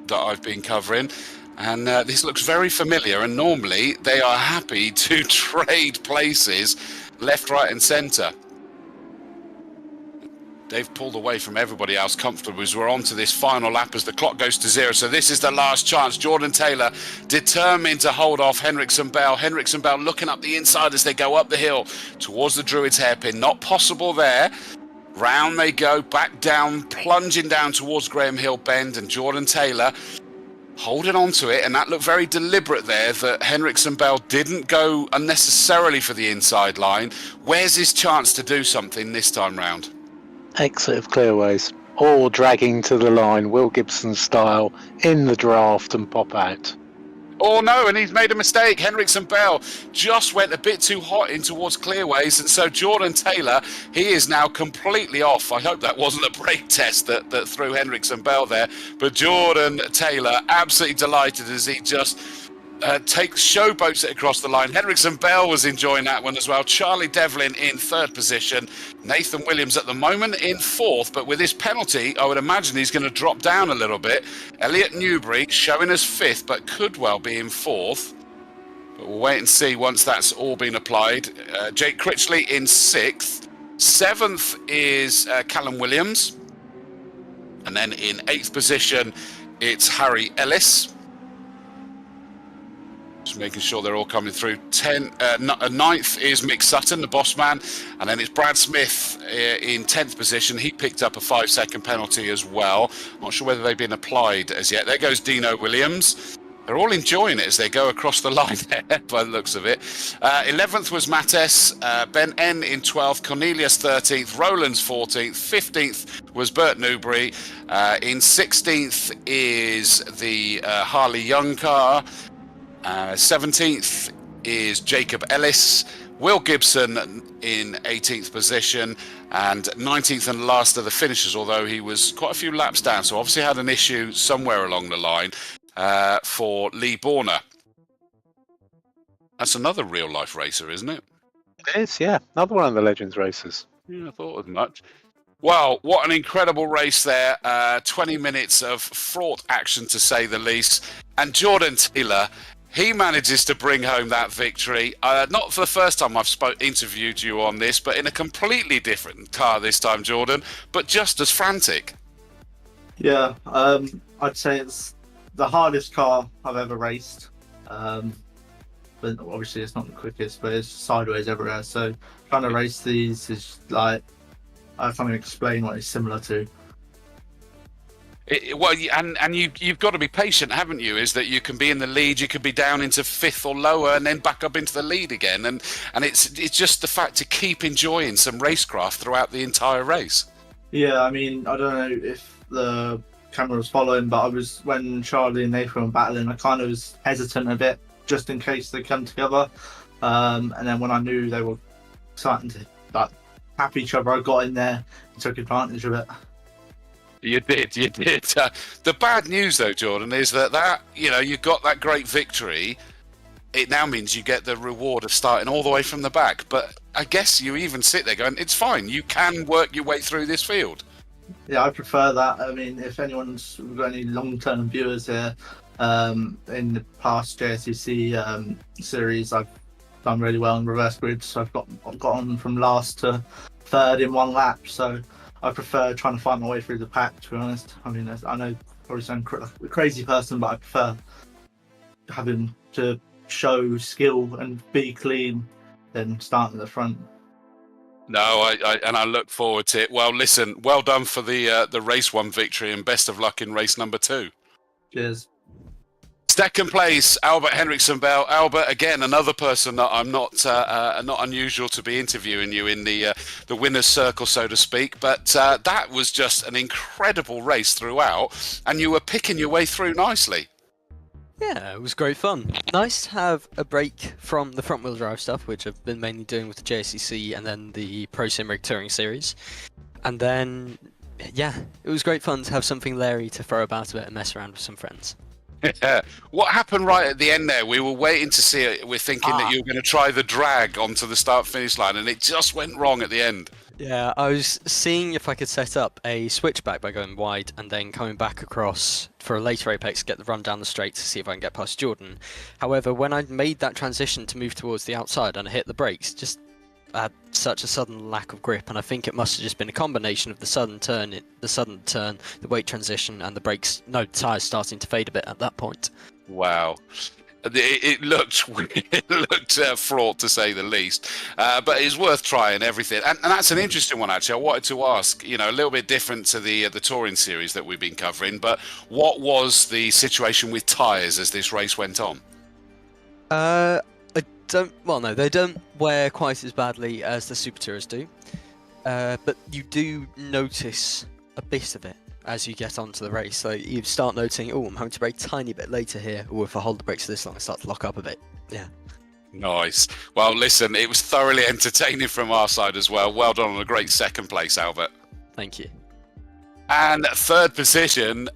that I've been covering. And this looks very familiar. And normally they are happy to trade places left, right and centre. They've pulled away from everybody else comfortably as we're on to this final lap as the clock goes to zero. So this is the last chance. Jordan Taylor determined to hold off Hendricks and Bell. Hendricks and Bell looking up the inside as they go up the hill towards the Druids hairpin. Not possible there. Round they go, back down, plunging down towards Graham Hill Bend, and Jordan Taylor holding on to it. And that looked very deliberate there, that Hendricks and Bell didn't go unnecessarily for the inside line. Where's his chance to do something this time round? Exit of clearways, or dragging to the line, Will Gibson style, in the draft and pop out. Oh no, and he's made a mistake. Hendricks and Bell just went a bit too hot in towards clearways, and so Jordan Taylor, he is now completely off. I hope that wasn't a brake test that threw Hendricks and Bell there, but Jordan Taylor absolutely delighted as he just showboats it across the line. Hendricks and Bell was enjoying that one as well. Charlie Devlin in third position. Nathan Williams at the moment in fourth, but with this penalty, I would imagine he's going to drop down a little bit. Elliot Newbury showing us fifth, but could well be in fourth. But we'll wait and see once that's all been applied. Jake Critchley in sixth. Seventh is Callum Williams. And then in eighth position, it's Harry Ellis. Just making sure they're all coming through. Ninth is Mick Sutton, the boss man. And then it's Brad Smith in 10th position. He picked up a 5-second penalty as well. Not sure whether they've been applied as yet. There goes Dino Williams. They're all enjoying it as they go across the line there, by the looks of it. 11th was Mattes, Ben N in 12th, Cornelius 13th, Roland's 14th, 15th was Bert Newbury. In 16th is the Harley Young car. 17th is Jacob Ellis, Will Gibson in 18th position, and 19th and last of the finishers, although he was quite a few laps down, so obviously had an issue somewhere along the line for Lee Borner. That's another real-life racer, isn't it? It is, yeah. Another one of the Legends races. Yeah, I thought as much. Well, what an incredible race there. 20 minutes of fraught action, to say the least. And Jordan Taylor, he manages to bring home that victory. Not for the first time I've interviewed you on this, but in a completely different car this time, Jordan, but just as frantic. Yeah, I'd say it's the hardest car I've ever raced. But obviously it's not the quickest, but it's sideways everywhere. So trying to race these is like, I can't even explain what it's similar to. You've got to be patient, haven't you? Is that you can be in the lead, you could be down into fifth or lower, and then back up into the lead again. And it's just the fact to keep enjoying some racecraft throughout the entire race. Yeah, I mean, I don't know if the camera was following, but when Charlie and Nathan were battling, I kind of was hesitant a bit, just in case they come together. And then when I knew they were starting to tap each other, I got in there and took advantage of it. You did. The bad news, though, Jordan, is that you got that great victory. It now means you get the reward of starting all the way from the back. But I guess you even sit there going, it's fine. You can work your way through this field. Yeah, I prefer that. I mean, if anyone's got any long-term viewers here, in the past JSCC series, I've done really well in reverse grid. So I've got on from last to third in one lap. So I prefer trying to find my way through the pack, to be honest. I mean, I know I probably sound a crazy person, but I prefer having to show skill and be clean than starting at the front. No, I look forward to it. Well, listen, well done for the race 1 victory, and best of luck in race number 2. Cheers. Second place, Albert Henriksen Bell. Albert, again, another person that I'm not unusual to be interviewing you in the winner's circle, so to speak. But that was just an incredible race throughout, and you were picking your way through nicely. Yeah, it was great fun. Nice to have a break from the front-wheel drive stuff, which I've been mainly doing with the JSCC and then the Pro Sim Rig Touring Series. And then, yeah, it was great fun to have something Larry to throw about a bit and mess around with some friends. Yeah. What happened right at the end there? We were waiting to see it. We're thinking that you were going to try the drag onto the start-finish line, and it just went wrong at the end. Yeah, I was seeing if I could set up a switchback by going wide and then coming back across for a later apex to get the run down the straight to see if I can get past Jordan. However, when I made that transition to move towards the outside and I hit the brakes, just had such a sudden lack of grip, and I think it must have just been a combination of the sudden turn, the weight transition, and the brakes, tyres starting to fade a bit at that point. Wow. It looked fraught, to say the least, but it's worth trying everything. And that's an interesting one, actually. I wanted to ask, a little bit different to the touring series that we've been covering, but what was the situation with tyres as this race went on? They don't wear quite as badly as the Super Tourers do, but you do notice a bit of it as you get onto the race. So you start noticing, I'm having to brake a tiny bit later here, or if I hold the brakes this long, I start to lock up a bit. Yeah. Nice. Well, listen, it was thoroughly entertaining from our side as well. Well done on a great second place, Albert. Thank you. And third position,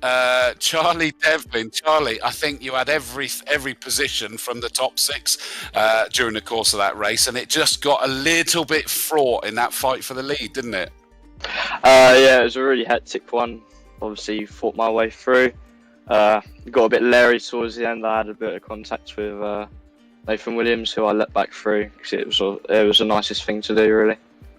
Charlie Devlin. Charlie, I think you had every position from the top 6 during the course of that race, and it just got a little bit fraught in that fight for the lead, didn't it? Yeah, it was a really hectic one. Obviously, fought my way through. Got a bit leery towards the end. I had a bit of contact with Nathan Williams, who I let back through because it was the nicest thing to do, really.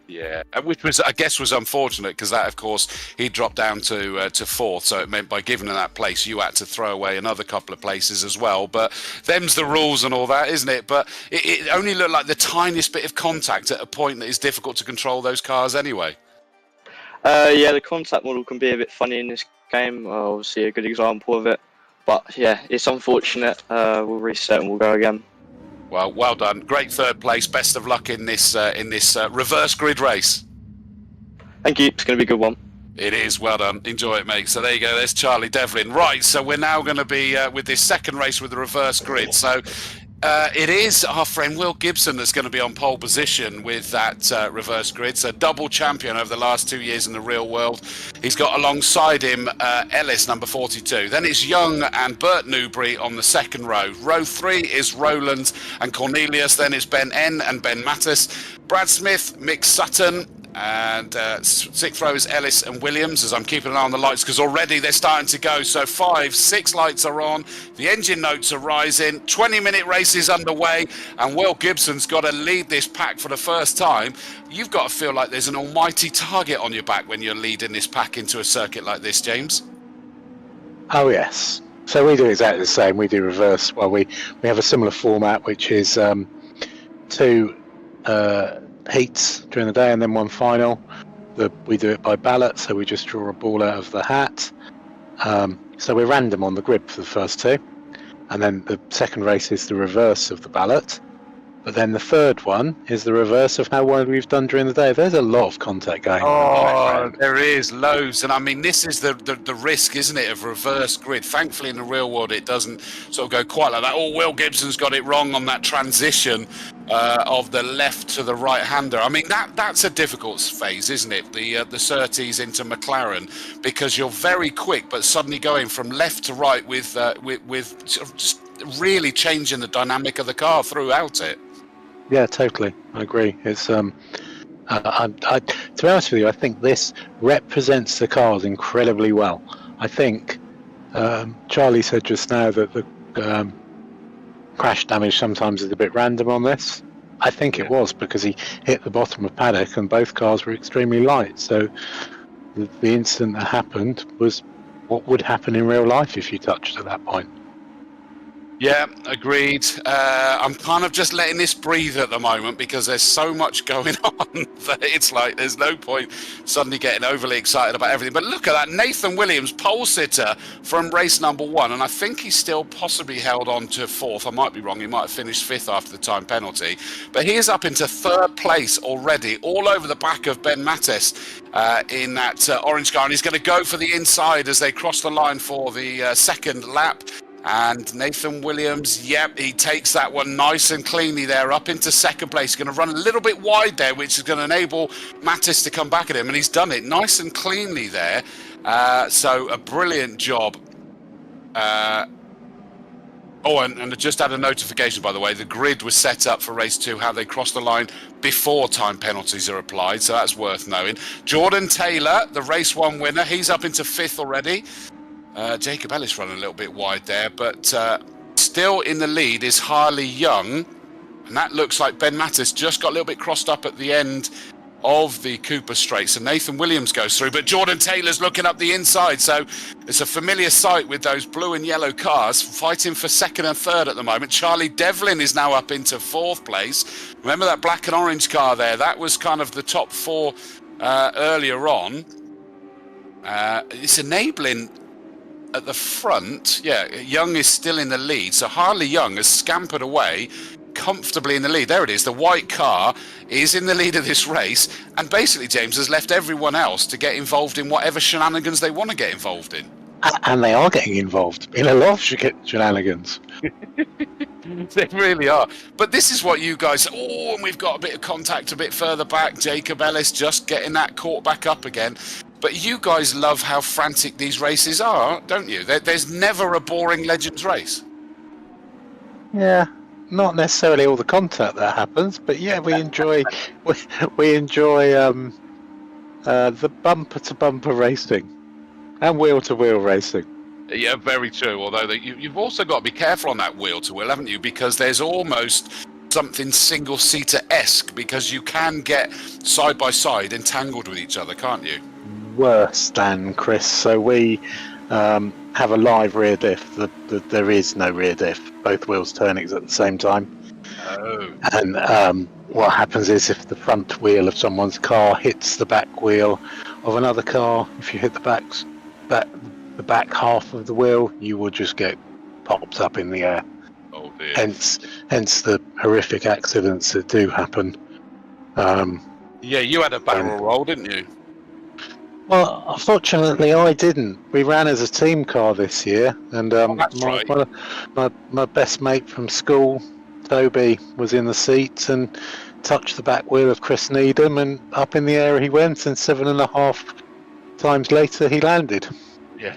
Yeah, which was, I guess, was unfortunate because that, of course, he dropped down to 4th, so it meant by giving him that place, you had to throw away another couple of places as well. But them's the rules and all that, isn't it? But it only looked like the tiniest bit of contact at a point that is difficult to control those cars anyway. Yeah, the contact model can be a bit funny in this game. Obviously, a good example of it. But yeah, it's unfortunate. We'll reset and we'll go again. Well done. Great third place. Best of luck in this reverse grid race. Thank you. It's going to be a good one. It is. Well done. Enjoy it, mate. So there you go. There's Charlie Devlin. Right. So we're now going to be with this second race with the reverse grid. So it is our friend Will Gibson that's going to be on pole position with that reverse grid. So double champion over the last 2 years in the real world. He's got alongside him Ellis, number 42. Then it's Young and Bert Newbury on the second row. Row 3 is Roland and Cornelius. Then it's Ben N and Ben Mattis. Brad Smith, Mick Sutton. And 6th row is Ellis and Williams, as I'm keeping an eye on the lights because already they're starting to go. So 5, 6 lights are on. The engine notes are rising. 20-minute race is underway, and Will Gibson's got to lead this pack for the first time. You've got to feel like there's an almighty target on your back when you're leading this pack into a circuit like this, James. Oh yes. So we do exactly the same. We do reverse. Well, we have a similar format, which is 2 heats during the day and then 1 final. We do it by ballot, so we just draw a ball out of the hat. So we're random on the grid for the first 2, and then the second race is the reverse of the ballot. But then the third one is the reverse of how well we've done during the day. There's a lot of contact going on. Oh, there is loads. And I mean, this is the risk, isn't it, of reverse grid. Thankfully, in the real world, it doesn't sort of go quite like that. Oh, Will Gibson's got it wrong on that transition of the left to the right-hander. I mean, that's a difficult phase, isn't it? The Surtees into McLaren, because you're very quick, but suddenly going from left to right with sort of just really changing the dynamic of the car throughout it. Yeah, totally. I agree. It's to be honest with you, I think this represents the cars incredibly well. I think Charlie said just now that the crash damage sometimes is a bit random on this. I think it was because he hit the bottom of paddock and both cars were extremely light. So the incident that happened was what would happen in real life if you touched at that point. Yeah, agreed. I'm kind of just letting this breathe at the moment because there's so much going on that it's like there's no point suddenly getting overly excited about everything. But look at that, Nathan Williams, pole sitter from race number 1, and I think he's still possibly held on to 4th. I might be wrong. He might have finished 5th after the time penalty, but he is up into 3rd place already, all over the back of Ben Mattis in that orange car, and he's going to go for the inside as they cross the line for the 2nd lap. And Nathan Williams, yep, he takes that one nice and cleanly there, up into 2nd place. He's going to run a little bit wide there, which is going to enable Mattis to come back at him, and he's done it nice and cleanly there. So a brilliant job. And I just had a notification, by the way. The grid was set up for race 2, how they cross the line before time penalties are applied, so that's worth knowing. Jordan Taylor, the race 1 winner, he's up into 5th already. Jacob Ellis running a little bit wide there, but still in the lead is Harley Young, and that looks like Ben Mattis just got a little bit crossed up at the end of the Cooper Straight. So Nathan Williams goes through, but Jordan Taylor's looking up the inside, so it's a familiar sight with those blue and yellow cars fighting for 2nd and 3rd at the moment. Charlie Devlin is now up into 4th place. Remember that black and orange car there? That was kind of the top 4 earlier on. It's enabling at the front, Young is still in the lead, so Harley Young has scampered away comfortably in the lead. There it is, the white car is in the lead of this race, and basically James has left everyone else to get involved in whatever shenanigans they want to get involved in. And they are getting involved in a lot of shenanigans. They really are. But this is what you guys, and we've got a bit of contact a bit further back. Jacob Ellis just getting that caught back up again. But you guys love how frantic these races are, don't you? There's never a boring Legends race. Yeah, not necessarily all the contact that happens, but yeah, we enjoy we enjoy the bumper to bumper racing and wheel to wheel racing. Yeah, very true. Although you've also got to be careful on that wheel to wheel, haven't you? Because there's almost something single-seater-esque, because you can get side by side entangled with each other, can't you? Worse than Chris. So we have a live rear diff. There is no rear diff. Both wheels turning at the same time. Oh. And what happens is, if the front wheel of someone's car hits the back wheel of another car, if you hit the back half of the wheel, you will just get popped up in the air. Oh dear. Hence the horrific accidents that do happen. Yeah, you had a barrel roll, didn't you? Well, unfortunately, I didn't. We ran as a team car this year, and my best mate from school, Toby, was in the seat and touched the back wheel of Chris Needham, and up in the air he went, and 7.5 times later he landed. Yeah.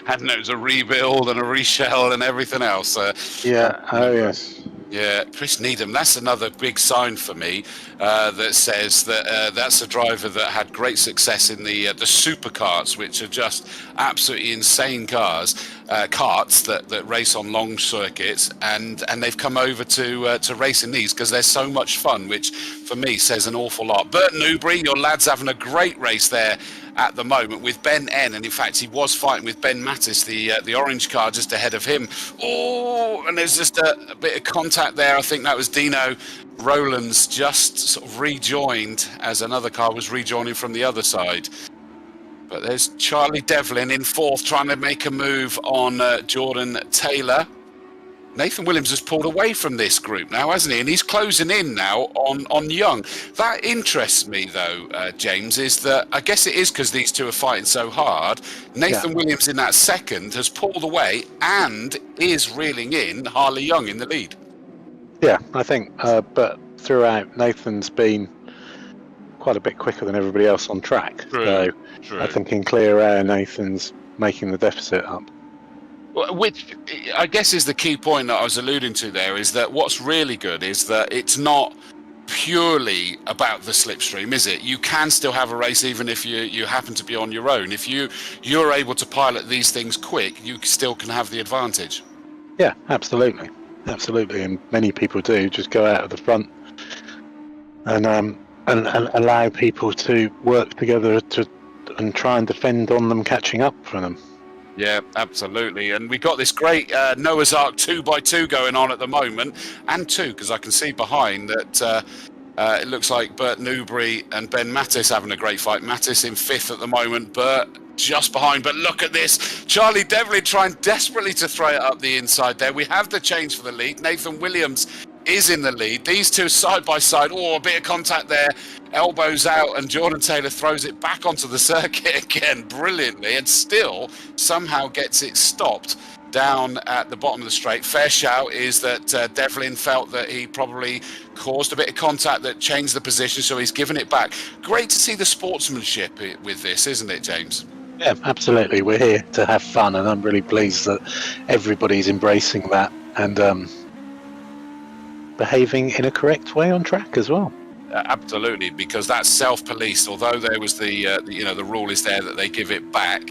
And it was a rebuild and a reshell and everything else. Yeah, oh yes. Yeah, Chris Needham, that's another big sign for me that says that that's a driver that had great success in the supercarts, which are just absolutely insane carts that race on long circuits, and they've come over to race in these because they're so much fun, which for me says an awful lot. Bert Newbury, your lad's having a great race there at the moment with Ben N, and in fact he was fighting with Ben Mattis, the orange car just ahead of him. Oh, and there's just a bit of contact there. I think that was Dino Rowlands just sort of rejoined as another car was rejoining from the other side. But there's Charlie Devlin in 4th, trying to make a move on Jordan Taylor. Nathan Williams has pulled away from this group now, hasn't he? And he's closing in now on Young. That interests me, though, James, is that I guess it is because these two are fighting so hard. Nathan Williams in that second has pulled away and is reeling in Harley Young in the lead. Yeah, I think, but throughout, Nathan's been quite a bit quicker than everybody else on track. True. I think in clear air, Nathan's making the deficit up. Which I guess is the key point that I was alluding to there, is that what's really good is that it's not purely about the slipstream, is it? You can still have a race even if you happen to be on your own. If you're able to pilot these things quick, you still can have the advantage. Yeah, absolutely. And many people do just go out of the front and allow people to work together and try and defend on them catching up from them. Yeah, absolutely. And we got this great Noah's Ark 2x2 going on at the moment, and two, because I can see behind that it looks like Bert Newbury and Ben Mattis having a great fight. Mattis in 5th at the moment, Bert just behind. But look at this. Charlie Devlin trying desperately to throw it up the inside there. We have the change for the lead. Nathan Williams is in the lead. These two side by side. Oh, a bit of contact there. Elbows out, and Jordan Taylor throws it back onto the circuit again brilliantly, and still somehow gets it stopped down at the bottom of the straight. Fair shout is that Devlin felt that he probably caused a bit of contact that changed the position, so he's given it back. Great to see the sportsmanship with this, isn't it, James? Yeah, absolutely. We're here to have fun, and I'm really pleased that everybody's embracing that and behaving in a correct way on track as well. Absolutely, because that's self-policed. Although there was the the rule is there that they give it back,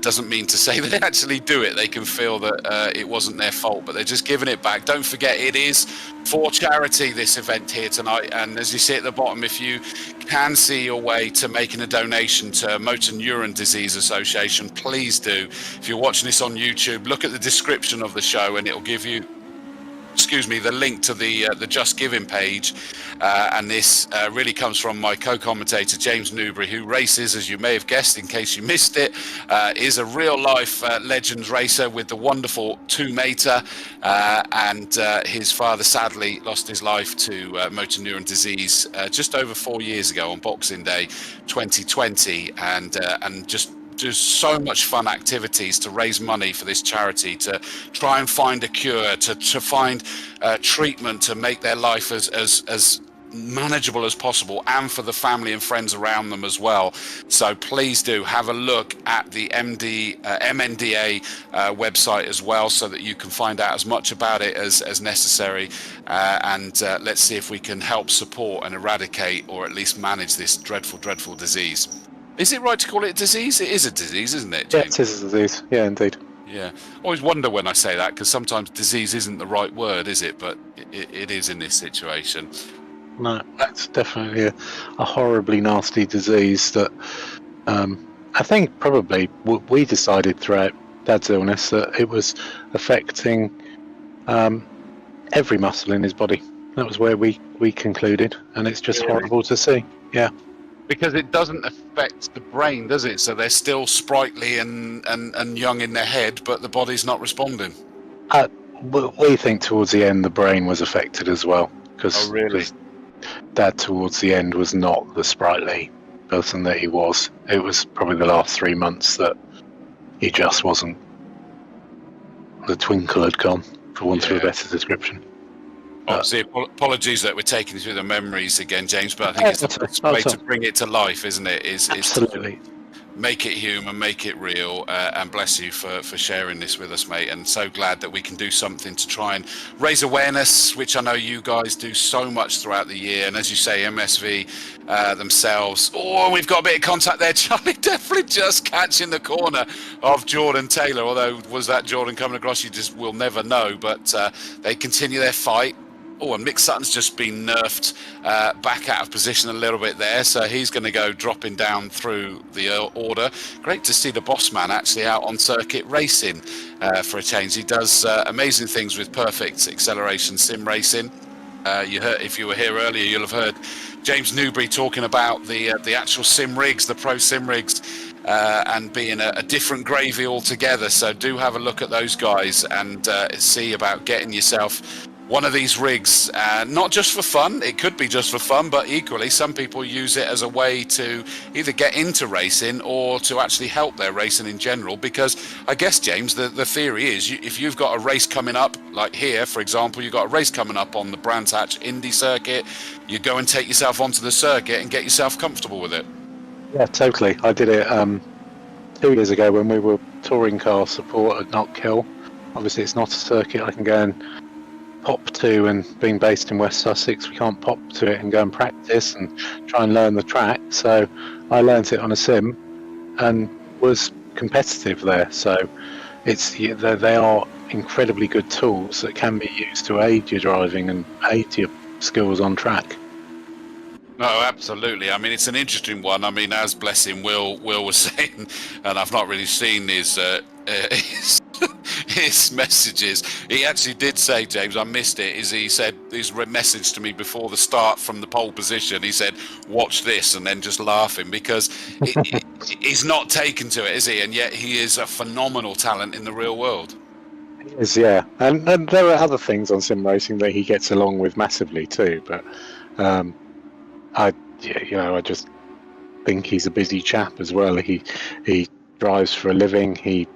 doesn't mean to say they actually do it. They can feel that it wasn't their fault, but they're just giving it back. Don't forget, it is for charity, this event here tonight. And as you see at the bottom, if you can see your way to making a donation to Motor Neurone Disease Association, please do. If you're watching this on YouTube, look at the description of the show, and it'll give you the link to the Just Giving page, and this really comes from my co-commentator James Newbury, who races, as you may have guessed in case you missed it, is a real-life Legends racer with the wonderful 2-meter, and his father sadly lost his life to motor neuron disease just over 4 years ago on Boxing Day 2020, and just so much fun activities to raise money for this charity, to try and find a cure, to find treatment, to make their life as manageable as possible, and for the family and friends around them as well. So please do have a look at the MNDA website as well, so that you can find out as much about it as necessary, and let's see if we can help support and eradicate, or at least manage, this dreadful disease. Is it right to call it a disease? It is a disease, isn't it, James? Yeah, it is a disease. Yeah, indeed. Yeah. Always wonder when I say that, because sometimes disease isn't the right word, is it? But it is in this situation. No, that's definitely a horribly nasty disease that I think probably we decided throughout Dad's illness that it was affecting every muscle in his body. That was where we concluded, and it's just horrible to see. Yeah. Because it doesn't affect the brain, does it? So they're still sprightly and young in their head, but the body's not responding. We think towards the end the brain was affected as well. Oh, really? Dad towards the end was not the sprightly person that he was. It was probably the last 3 months that he just wasn't. The twinkle had gone, for want of a better description. Obviously, apologies that we're taking through the memories again, James, but I think it's the best way to bring it to life, isn't it? Absolutely. Is to make it human, make it real, and bless you for sharing this with us, mate. And so glad that we can do something to try and raise awareness, which I know you guys do so much throughout the year. And as you say, MSV themselves. Oh, we've got a bit of contact there. Charlie definitely just catching the corner of Jordan Taylor. Although, was that Jordan coming across? You just will never know. But they continue their fight. Oh, and Mick Sutton's just been nerfed back out of position a little bit there, so he's going to go dropping down through the order. Great to see the boss man actually out on circuit racing for a change. He does amazing things with perfect acceleration sim racing. If you were here earlier, you'll have heard James Newbury talking about the actual sim rigs, the pro sim rigs, and being a different gravy altogether. So do have a look at those guys and see about getting yourself one of these rigs, not just for fun. It could be just for fun, but equally some people use it as a way to either get into racing or to actually help their racing in general. Because I guess, James, the theory is if you've got a race coming up, like here for example, you've got a race coming up on the Brands Hatch Indy circuit, you go and take yourself onto the circuit and get yourself comfortable with it. Yeah, totally. I did it 2 years ago when we were touring car support at Knock Hill. Obviously it's not a circuit I can go and pop to, and being based in West Sussex, we can't pop to it and go and practice and try and learn the track. So I learnt it on a sim and was competitive there. So they are incredibly good tools that can be used to aid your driving and aid your skills on track. No, absolutely. I mean, it's an interesting one. I mean, as bless him, Will was saying, and I've not really seen his his messages. He actually did say, James, I missed it. Is he said his message to me before the start from the pole position? He said, "Watch this," and then just laughing because he's not taken to it, is he? And yet he is a phenomenal talent in the real world. Is, yeah, and there are other things on sim racing that he gets along with massively too. But I just think he's a busy chap as well. He drives for a living. He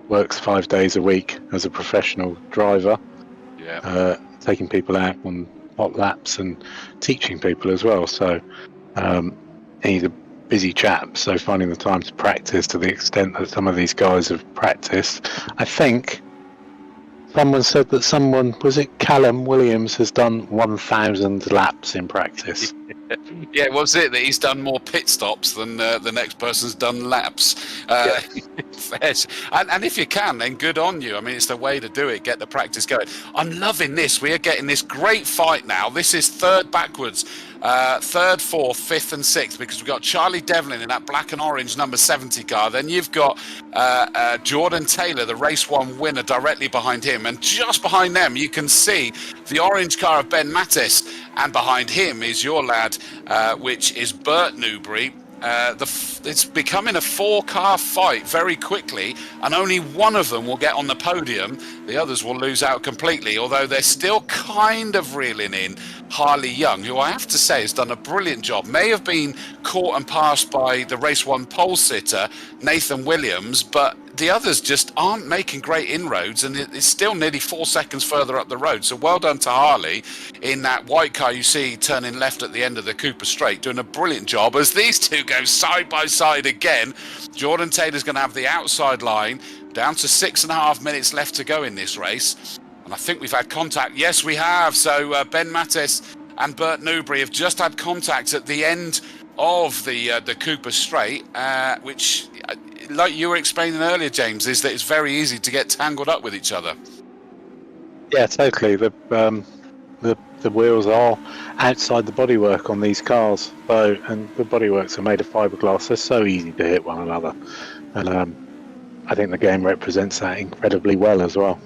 works 5 days a week as a professional driver, taking people out on hot laps and teaching people as well. So he's a busy chap. So finding the time to practice to the extent that some of these guys have practiced, I think. Someone said that was it Callum Williams has done 1,000 laps in practice. Yeah, was it that he's done more pit stops than the next person's done laps? And if you can, then good on you. I mean, it's the way to do it. Get the practice going. I'm loving this. We are getting this great fight now. This is third backwards. Third, fourth, fifth, and sixth, because we've got Charlie Devlin in that black and orange number 70 car. Then you've got Jordan Taylor, the race one winner, directly behind him. And just behind them, you can see the orange car of Ben Mattis. And behind him is your lad, which is Bert Newbury. It's becoming a 4-car fight very quickly, and only one of them will get on the podium. The others will lose out completely, although they're still kind of reeling in Harley Young, who I have to say has done a brilliant job. May have been caught and passed by the race one pole sitter, Nathan Williams, but the others just aren't making great inroads, and it's still nearly 4 seconds further up the road. So well done to Harley in that white car you see turning left at the end of the Cooper Straight, doing a brilliant job as these two go side by side again. Jordan Taylor's going to have the outside line, down to 6.5 minutes left to go in this race. And I think we've had contact. Yes, we have. So Ben Mattis and Bert Newbury have just had contact at the end of the Cooper Straight, which, like you were explaining earlier, James, is that it's very easy to get tangled up with each other. Yeah, totally. The wheels are outside the bodywork on these cars, and the bodyworks are made of fiberglass. They're so easy to hit one another, and I think the game represents that incredibly well as well.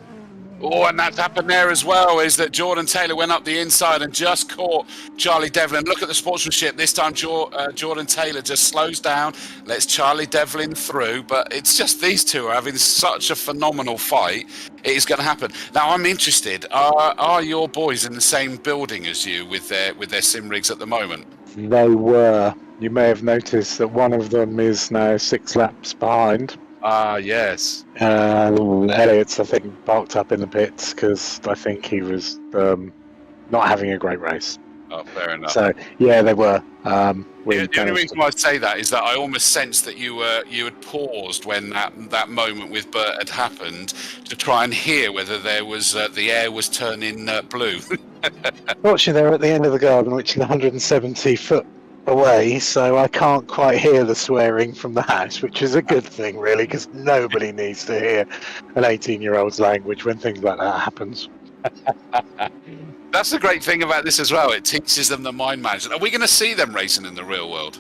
Oh, and that's happened there as well, is that Jordan Taylor went up the inside and just caught Charlie Devlin. Look at the sportsmanship. This time Jordan Taylor just slows down, lets Charlie Devlin through, but it's just these two are having such a phenomenal fight. It is going to happen. Now, I'm interested. Are your boys in the same building as you with their sim rigs at the moment? They were. You may have noticed that one of them is now 6 laps behind. Yes. Elliot's, I think, parked up in the pits because I think he was not having a great race. Oh, fair enough. So, yeah, they were. The only reason why I say that is that I almost sensed that you had paused when that moment with Bert had happened to try and hear whether there was the air was turning blue. Fortunately, they're at the end of the garden, which is 170 foot away, so I can't quite hear the swearing from the house, which is a good thing, really, because nobody needs to hear an 18-year-old's language when things like that happens. That's the great thing about this as well. It teaches them the mind management. Are we going to see them racing in the real world?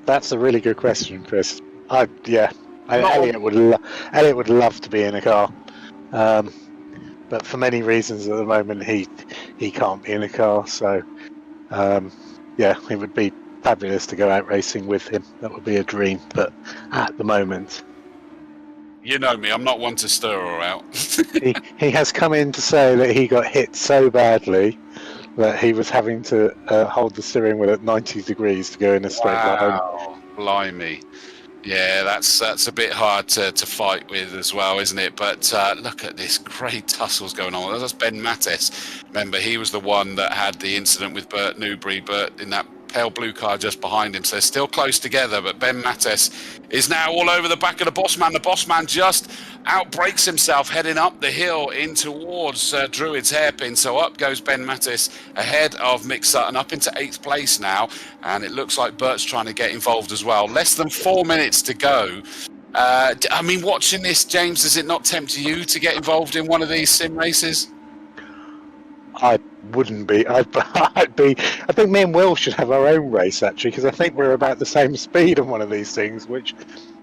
That's a really good question, Chris. Elliot would love to be in a car, but for many reasons at the moment he can't be in a car. So it would be fabulous to go out racing with him. That would be a dream. But at the moment, you know me, I'm not one to stir her out. he has come in to say that he got hit so badly that he was having to hold the steering wheel at 90 degrees to go in a straight line. Wow, blimey. Yeah, that's a bit hard to fight with as well, isn't it? But look at this great tussles going on. That's Ben Mattis. Remember, he was the one that had the incident with Bert Newbury, but in that pale blue car just behind him. So they're still close together, but Ben Mattis is now all over the back of the Bossman. The Bossman just outbrakes himself heading up the hill in towards Druid's hairpin. So up goes Ben Mattis ahead of Mick Sutton up into 8th place now. And it looks like Bert's trying to get involved as well. Less than 4 minutes to go. I mean, watching this, James, does it not tempt you to get involved in one of these sim races? I wouldn't be. I'd be. I think me and Will should have our own race actually, because I think we're about the same speed on one of these things, which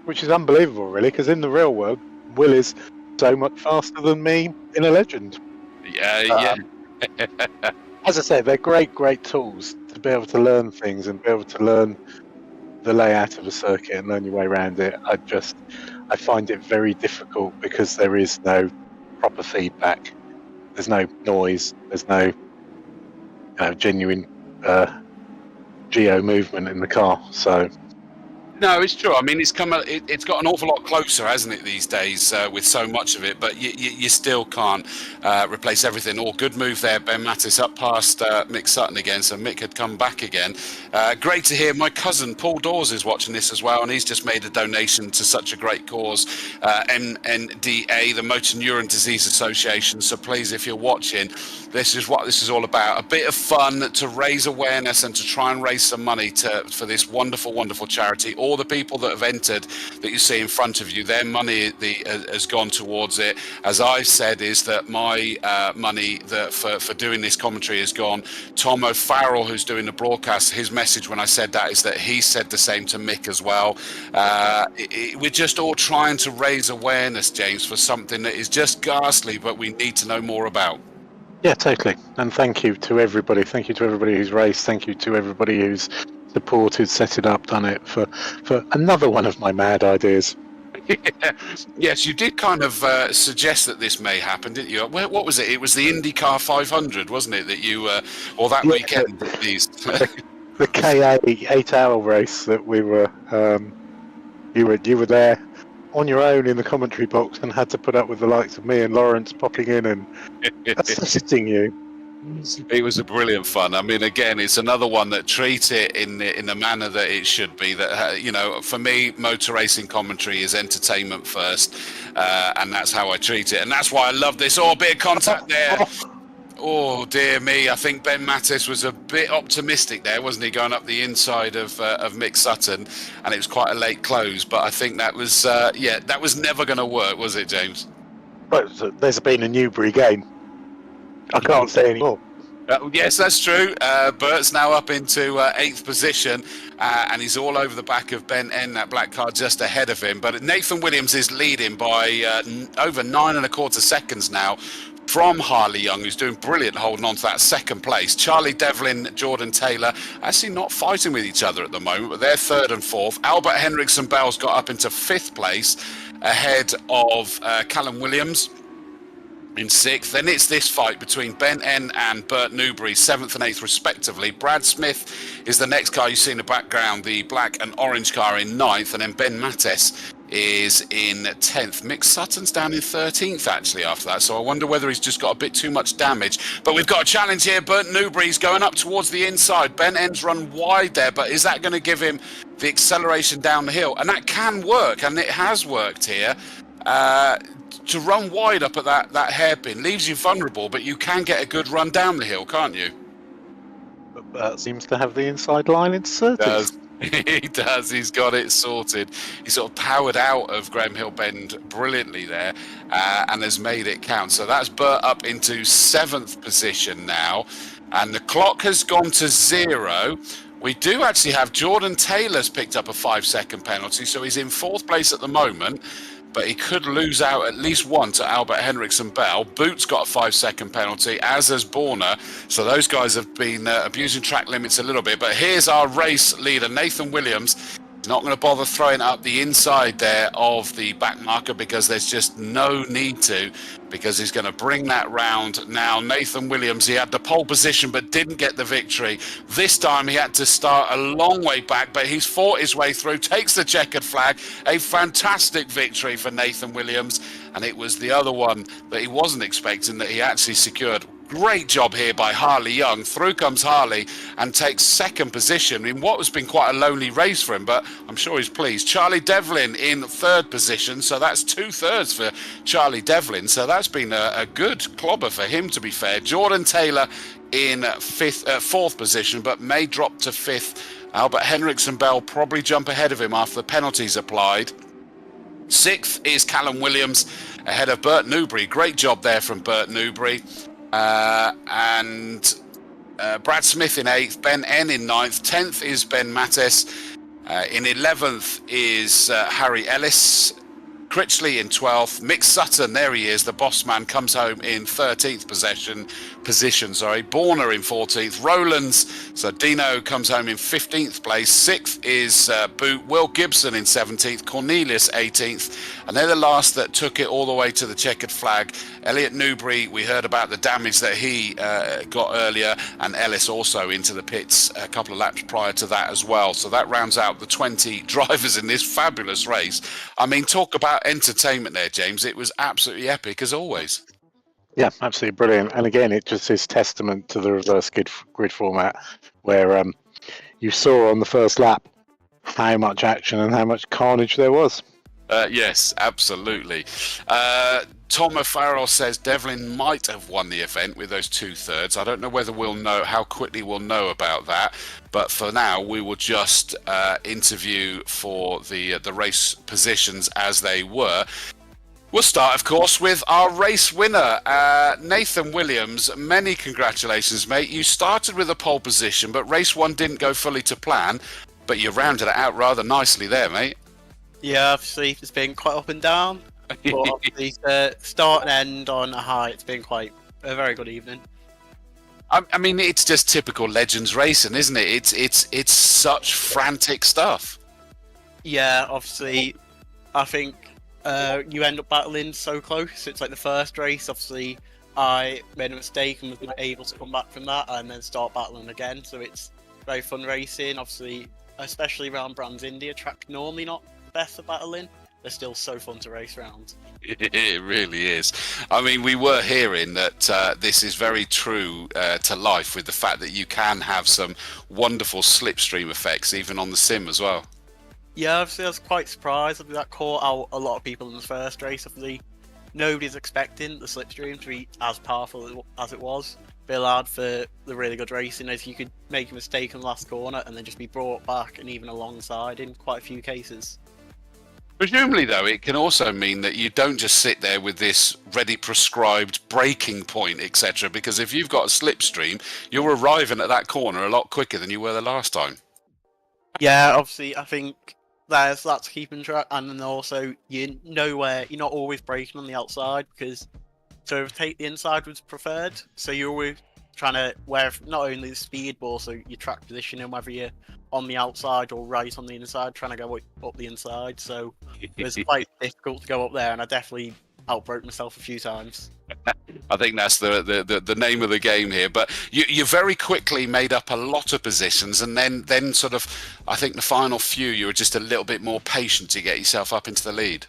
is unbelievable, really. Because in the real world, Will is so much faster than me in a legend. Yeah. As I say, they're great tools to be able to learn things and be able to learn the layout of a circuit and learn your way around it. I find it very difficult because there is no proper feedback. There's no noise. There's no genuine geo movement in the car. So No, it's true. I mean, it's got an awful lot closer, hasn't it, these days with so much of it. But you still can't replace everything. Good move there, Ben Mattis up past Mick Sutton again. So Mick had come back again. Great to hear. My cousin Paul Dawes is watching this as well, and he's just made a donation to such a great cause, MNDA, the Motor Neurone Disease Association. So please, if you're watching, this is what this is all about. A bit of fun to raise awareness and to try and raise some money for this wonderful, wonderful charity. All the people that have entered that you see in front of you, their money has gone towards it. As I've said, is that my money for doing this commentary has gone. Tom O'Farrell, who's doing the broadcast, his message when I said that is that he said the same to Mick as well. We're just all trying to raise awareness, James, for something that is just ghastly, but we need to know more about. yeah, totally. And thank you to everybody. Thank you to everybody who's raced. Thank you to everybody who's supported, set it up, done it for another one of my mad ideas. Yes, you did kind of suggest that this may happen, didn't you? What was it? It was the IndyCar 500, wasn't it? That you or that weekend at least. The KA 8-hour race that we were. You were there on your own in the commentary box and had to put up with the likes of me and Lawrence popping in and assisting you. It was a brilliant fun. I mean, again, it's another one that treats it in the manner that it should be. That for me, motor racing commentary is entertainment first, and that's how I treat it. And that's why I love this. Oh, bit of contact there. Oh dear me! I think Ben Mattis was a bit optimistic there, wasn't he, going up the inside of Mick Sutton, and it was quite a late close. But I think that was that was never going to work, was it, James? But there's been a Newbury game. I can't say any more. Yes, that's true. Bert's now up into 8th position, and he's all over the back of Ben N, that black car just ahead of him. But Nathan Williams is leading by over 9.25 seconds now from Harley Young, who's doing brilliant holding on to that second place. Charlie Devlin, Jordan Taylor, actually not fighting with each other at the moment, but they're 3rd and 4th. Albert Henriksen Bell's got up into 5th place ahead of Callum Williams in 6th. Then it's this fight between Ben N and Bert Newbury, 7th and 8th respectively. Brad Smith is the next car you see in the background, the black and orange car in 9th, and then Ben Mattis is in 10th. Mick Sutton's down in 13th actually after that, so I wonder whether he's just got a bit too much damage. But we've got a challenge here. Bert Newbury's going up towards the inside. Ben N's run wide there, but is that going to give him the acceleration down the hill? And that can work, and it has worked here. To run wide up at that hairpin leaves you vulnerable, but you can get a good run down the hill, can't you? But Bert seems to have the inside line inserted. He does. He's got it sorted. He sort of powered out of Graham Hill Bend brilliantly there and has made it count. So that's Bert up into 7th position now. And the clock has gone to 0. We do actually have Jordan Taylor's picked up a 5-second penalty. So he's in 4th place at the moment. But he could lose out at least one to Albert Henriksen Bell. Boot's got a 5-second penalty, as has Borner. So those guys have been abusing track limits a little bit. But here's our race leader, Nathan Williams. He's not going to bother throwing up the inside there of the back marker because there's just no need to, because he's going to bring that round. Now, Nathan Williams, he had the pole position but didn't get the victory. This time he had to start a long way back, but he's fought his way through, takes the checkered flag. A fantastic victory for Nathan Williams, and it was the other one that he wasn't expecting that he actually secured. Great job here by Harley Young. Through comes Harley and takes 2nd position in what has been quite a lonely race for him, but I'm sure he's pleased. Charlie Devlin in 3rd position, so that's 2/3 for Charlie Devlin, so that's been a good clobber for him, to be fair. Jordan Taylor in 4th position, but may drop to 5th. Albert Henriksen Bell probably jump ahead of him after the penalties applied. 6th is Callum Williams ahead of Bert Newbury. Great job there from Bert Newbury. and Brad Smith in 8th, Ben N in 9th, 10th is Ben Mattes, in 11th is Harry Ellis, Critchley in 12th, Mick Sutton, there he is, the boss man, comes home in 13th position. Borner in 14th, Rowlands, so Dino comes home in 15th place. 6th is Boot, Will Gibson in 17th, Cornelius 18th, and they're the last that took it all the way to the checkered flag. Elliot Newbury, we heard about the damage that he got earlier, and Ellis also into the pits a couple of laps prior to that as well. So that rounds out the 20 drivers in this fabulous race. I mean, talk about entertainment there, James. It was absolutely epic as always. Yeah, absolutely brilliant. And again, it just is testament to the reverse grid format, where you saw on the first lap how much action and how much carnage there was. Yes, absolutely. Tom O'Farrell says Devlin might have won the event with those 2/3. I don't know whether we'll know how quickly we'll know about that, but for now we will just interview for the race positions as they were. We'll start, of course, with our race winner, Nathan Williams. Many congratulations, mate. You started with a pole position, but race 1 didn't go fully to plan, but you rounded it out rather nicely there, mate. Yeah, obviously it's been quite up and down, but obviously start and end on a high. It's been quite a very good evening. I mean, it's just typical Legends racing, isn't it? It's such frantic stuff. Yeah, obviously, I think you end up battling so close. It's like the first race, obviously, I made a mistake and was not able to come back from that and then start battling again. So it's very fun racing, obviously, especially around Brands India. Track normally not the best at battling. They're still so fun to race around. It really is. I mean, we were hearing that this is very true to life, with the fact that you can have some wonderful slipstream effects even on the sim as well. Yeah, obviously I was quite surprised. That caught out a lot of people in the first race. Obviously, nobody's expecting the slipstream to be as powerful as it was. Be allowed for the really good racing, as you could make a mistake in the last corner and then just be brought back and even alongside in quite a few cases. Presumably, though, it can also mean that you don't just sit there with this ready prescribed braking point, etc. Because if you've got a slipstream, you're arriving at that corner a lot quicker than you were the last time. Yeah, obviously, I think that's keeping track, and then also you know where you're not always braking on the outside, because to overtake the inside was preferred. So you're always trying to wear not only the speed but also your track positioning, whether you're on the outside or right on the inside, trying to go up the inside. So it was quite difficult to go up there, and I definitely outbroke myself a few times. I think that's the name of the game here. But you very quickly made up a lot of positions, and then sort of, I think the final few, you were just a little bit more patient to get yourself up into the lead.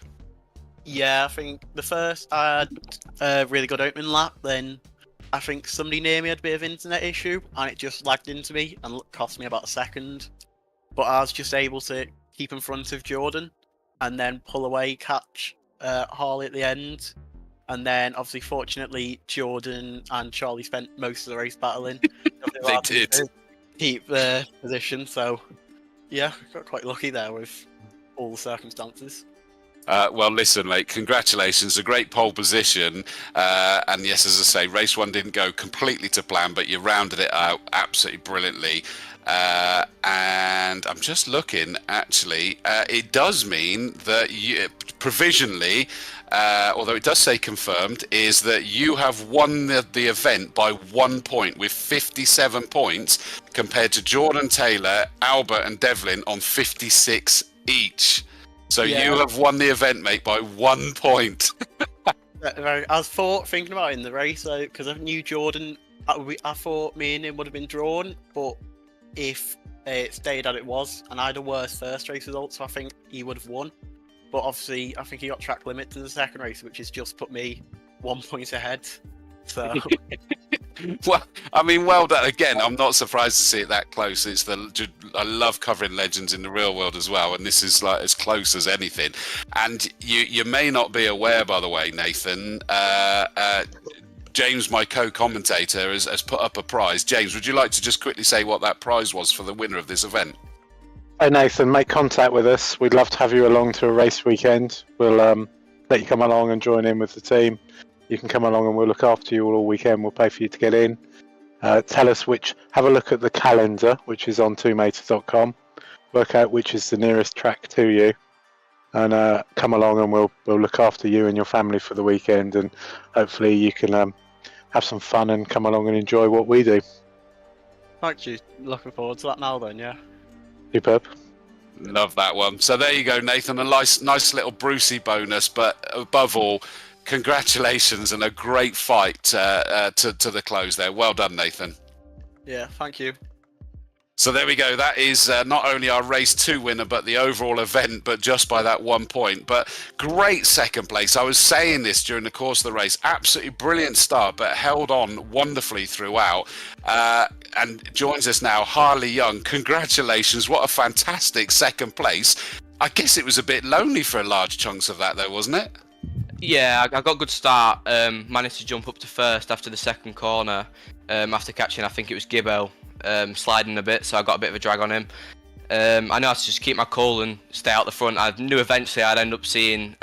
Yeah, I think the first I had a really good opening lap, then I think somebody near me had a bit of internet issue and it just lagged into me and cost me about a second. But I was just able to keep in front of Jordan and then pull away, catch Harley at the end. And then, obviously, fortunately, Jordan and Charlie spent most of the race battling. They did. To keep their position, so yeah, got quite lucky there with all the circumstances. Well, listen, mate, congratulations. A great pole position. And yes, as I say, race 1 didn't go completely to plan, but you rounded it out absolutely brilliantly. And I'm just looking, actually, it does mean that you, provisionally, although it does say confirmed, is that you have won the event by 1 point with 57 points compared to Jordan Taylor, Albert and Devlin on 56 each. So Yeah. you have won the event, mate, by 1 point. I was thinking about it in the race, because I knew Jordan, I thought me and him would have been drawn, but if it stayed as it was, and I had a worse first race result, so I think he would have won. But obviously, I think he got track limit to the second race, which has just put me 1 point ahead. So, Well, I mean, well done. Again, I'm not surprised to see it that close. I love covering Legends in the real world as well, and this is like as close as anything. And you may not be aware, by the way, Nathan, James, my co-commentator, has put up a prize. James, would you like to just quickly say what that prize was for the winner of this event? Hey Nathan, make contact with us. We'd love to have you along to a race weekend. We'll let you come along and join in with the team. you can come along and we'll look after you all weekend. We'll pay for you to get in. Tell us have a look at the calendar, which is on twomaters.com. Work out which is the nearest track to you, and come along and we'll look after you and your family for the weekend, and hopefully you can have some fun and come along and enjoy what we do. Thank you. Looking forward to that now then, yeah. Superb. Love that one. So there you go, Nathan. A nice little Brucey bonus, but above all, congratulations and a great fight to the close there. Well done, Nathan. Yeah, thank you. So there we go. That is not only our race 2 winner, but the overall event, but just by that 1 point. But great second place. I was saying this during the course of the race. Absolutely brilliant start, but held on wonderfully throughout. And joins us now, Harley Young. Congratulations. What a fantastic second place. I guess it was a bit lonely for large chunks of that, though, wasn't it? Yeah, I got a good start. Managed to jump up to first after the second corner. After catching, I think it was Gibbo. Sliding a bit, so I got a bit of a drag on him. I know I had to just keep my cool and stay out the front. I knew eventually I'd end up seeing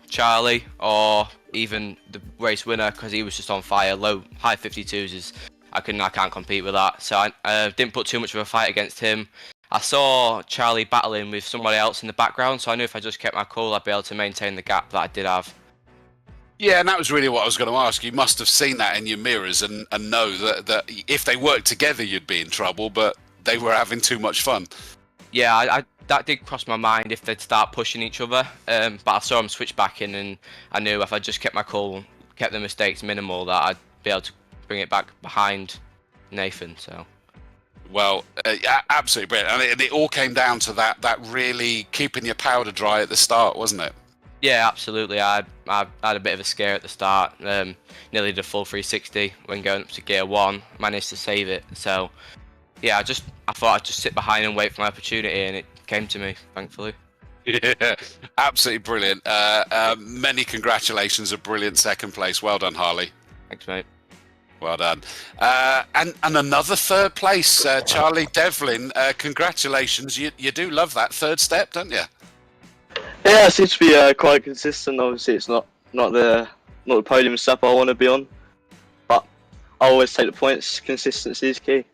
Charlie or even the race winner, because he was just on fire. High 52s is I can't compete with that. So I didn't put too much of a fight against him. I saw Charlie battling with somebody else in the background, so I knew if I just kept my cool, I'd be able to maintain the gap that I did have. Yeah, and that was really what I was going to ask. You must have seen that in your mirrors and know that if they worked together, you'd be in trouble, but they were having too much fun. Yeah, that did cross my mind if they'd start pushing each other, but I saw them switch back in, and I knew if I just kept my cool, kept the mistakes minimal, that I'd be able to bring it back behind Nathan. So. Well, absolutely brilliant. And it all came down to that really keeping your powder dry at the start, wasn't it? Yeah, absolutely. I had a bit of a scare at the start. Nearly did a full 360 when going up to gear 1. Managed to save it. So, yeah, I thought I'd just sit behind and wait for my opportunity, and it came to me, thankfully. Yeah, absolutely brilliant. Many congratulations, a brilliant second place. Well done, Harley. Thanks, mate. Well done. And another third place, Charlie Devlin. Congratulations. You do love that third step, don't you? Yeah, it seems to be quite consistent. Obviously, it's not the podium step I want to be on, but I always take the points. Consistency is key.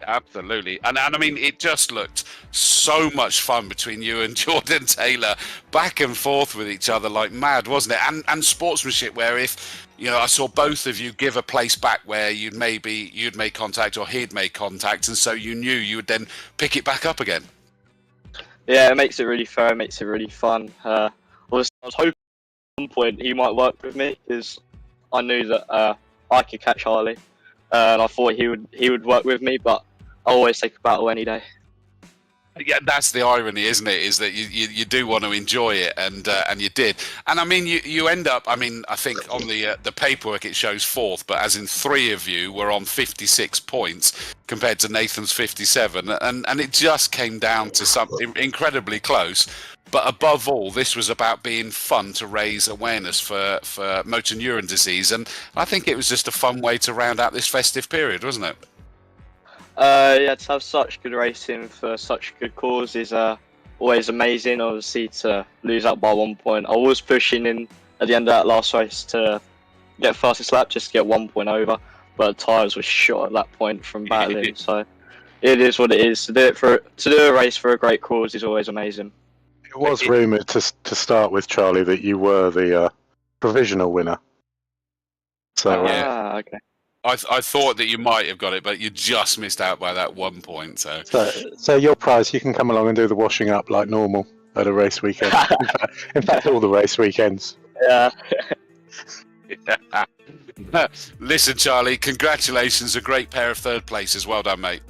Absolutely. And I mean, it just looked so much fun between you and Jordan Taylor, back and forth with each other like mad, wasn't it? And sportsmanship, where if, I saw both of you give a place back where you'd made contact or he'd made contact, and so you knew you would then pick it back up again. Yeah, it makes it really fair, it makes it really fun. I was hoping at some point he might work with me, because I knew that I could catch Harley, and I thought he would work with me, but I always take a battle any day. Yeah, that's the irony, isn't it? Is that you do want to enjoy it, and you did. And I mean, you end up. I mean, I think on the paperwork it shows 4th, but as in 3 of you were on 56 points compared to Nathan's 57, and it just came down to something incredibly close. But above all, this was about being fun to raise awareness for motor neuron disease, and I think it was just a fun way to round out this festive period, wasn't it? Yeah, to have such good racing for such good cause is always amazing. Obviously, to lose out by 1 point, I was pushing in at the end of that last race to get fastest lap, just to get 1 point over, but tyres were shot at that point from battling. So it is what it is. To do a race for a great cause is always amazing. It was rumoured to start with, Charlie, that you were the provisional winner. So okay. I thought that you might have got it, but you just missed out by that 1 point. So your prize, you can come along and do the washing up like normal at a race weekend. In fact, all the race weekends. Yeah. Listen, Charlie, congratulations. A great pair of third places. Well done, mate.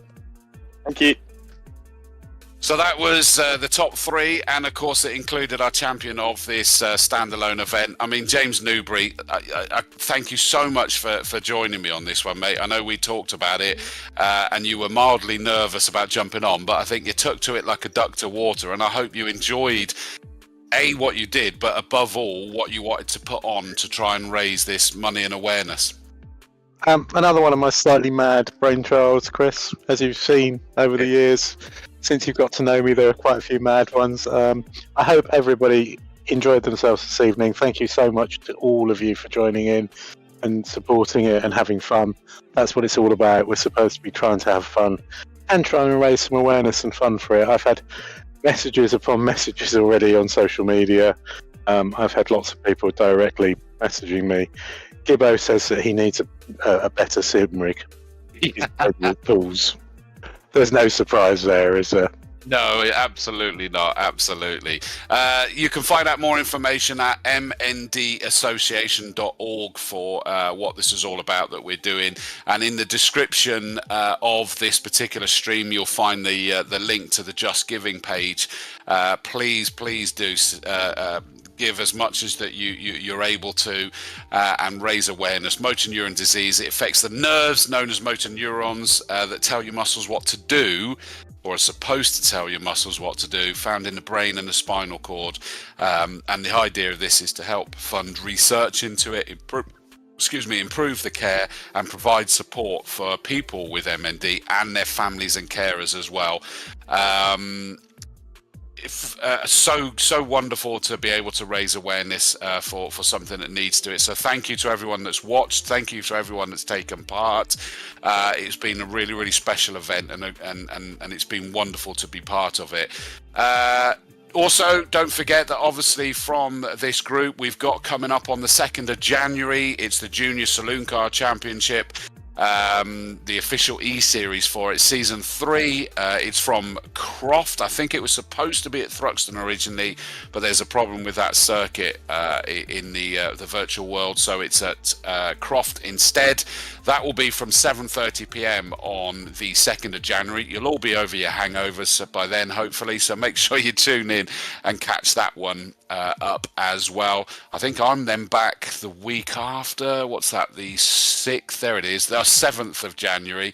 Thank you. So that was the top 3, and of course it included our champion of this standalone event. I mean, James Newbury, I thank you so much for joining me on this one, mate. I know we talked about it, and you were mildly nervous about jumping on, but I think you took to it like a duck to water, and I hope you enjoyed, A, what you did, but above all, what you wanted to put on to try and raise this money and awareness. Another one of my slightly mad brainchilds, Chris, as you've seen over the years. Since you've got to know me, there are quite a few mad ones. I hope everybody enjoyed themselves this evening. Thank you so much to all of you for joining in and supporting it and having fun. That's what it's all about. We're supposed to be trying to have fun and trying to raise some awareness and fun for it. I've had messages upon messages already on social media. I've had lots of people directly messaging me. Gibbo says that he needs a better sim rig. Tools. There's no surprise there, is there? No, absolutely not. Absolutely. You can find out more information at mndassociation.org for what this is all about that we're doing. And in the description of this particular stream, you'll find the link to the Just Giving page. Please do give as much as that you're able to and raise awareness. Motor neuron disease, it affects the nerves known as motor neurons that tell your muscles what to do, or are supposed to tell your muscles what to do, found in the brain and the spinal cord. And the idea of this is to help fund research into it, improve the care and provide support for people with MND and their families and carers as well. So wonderful to be able to raise awareness for something that needs to it. So thank you to everyone that's watched. Thank you to everyone that's taken part. It's been a really, really special event, and it's been wonderful to be part of it. Also, don't forget that obviously from this group, we've got coming up on the 2nd of January, it's the Junior Saloon Car Championship. The official E-Series for it, Season 3. It's from Croft. I think it was supposed to be at Thruxton originally, but there's a problem with that circuit in the virtual world, so it's at Croft instead. That will be from 7:30 p.m. on the 2nd of January. You'll all be over your hangovers by then, hopefully, so make sure you tune in and catch that one up as well. I think I'm then back the week after. What's that? The 6th? There it is. The 7th of January.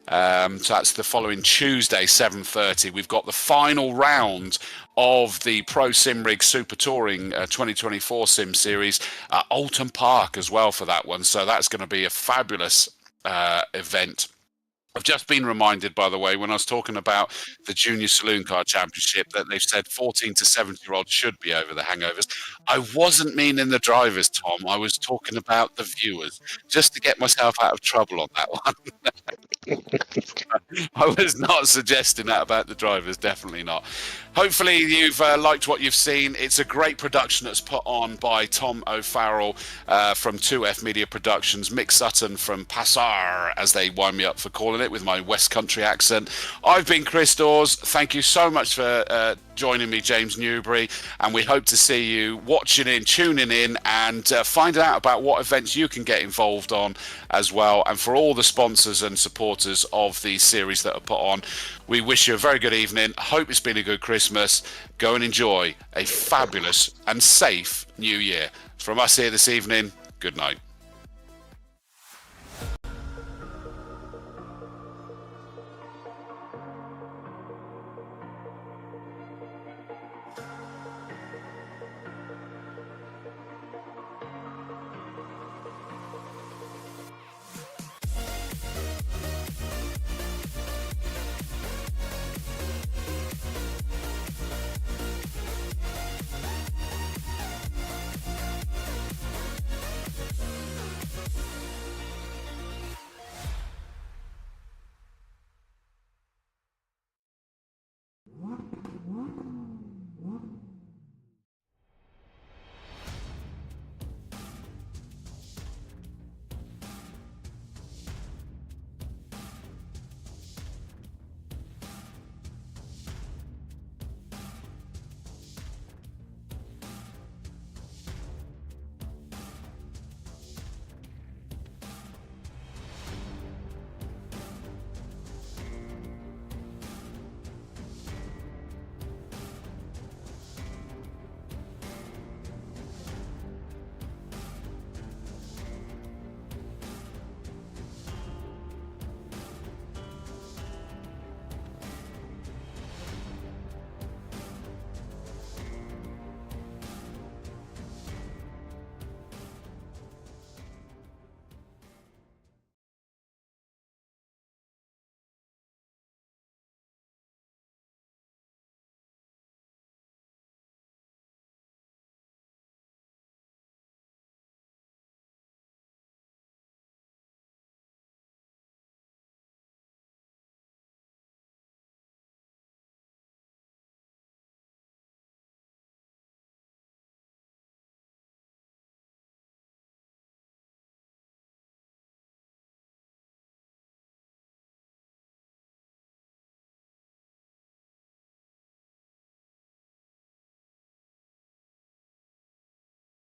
So that's the following Tuesday, 7:30. We've got the final round of the Pro Sim Rig Super Touring 2024 Sim Series at Alton Park as well for that one. So that's going to be a fabulous event. I've just been reminded, by the way, when I was talking about the Junior Saloon Car Championship, that they've said 14 to 70-year-olds should be over the hangovers. I wasn't meaning the drivers, Tom. I was talking about the viewers, just to get myself out of trouble on that one. I was not suggesting that about the drivers, definitely not. Hopefully you've liked what you've seen. It's a great production that's put on by Tom O'Farrell from 2F Media Productions, Mick Sutton from PASR, as they wind me up for calling it with my West Country accent. I've been Chris Dawes. Thank you so much for joining me, James Newbury, and we hope to see you watching in, tuning in, and finding out about what events you can get involved on as well. And for all the sponsors and supporters of the series that are put on, we wish you a very good evening. Hope it's been a good Christmas. Go and enjoy a fabulous and safe New Year. From us here this evening, good night.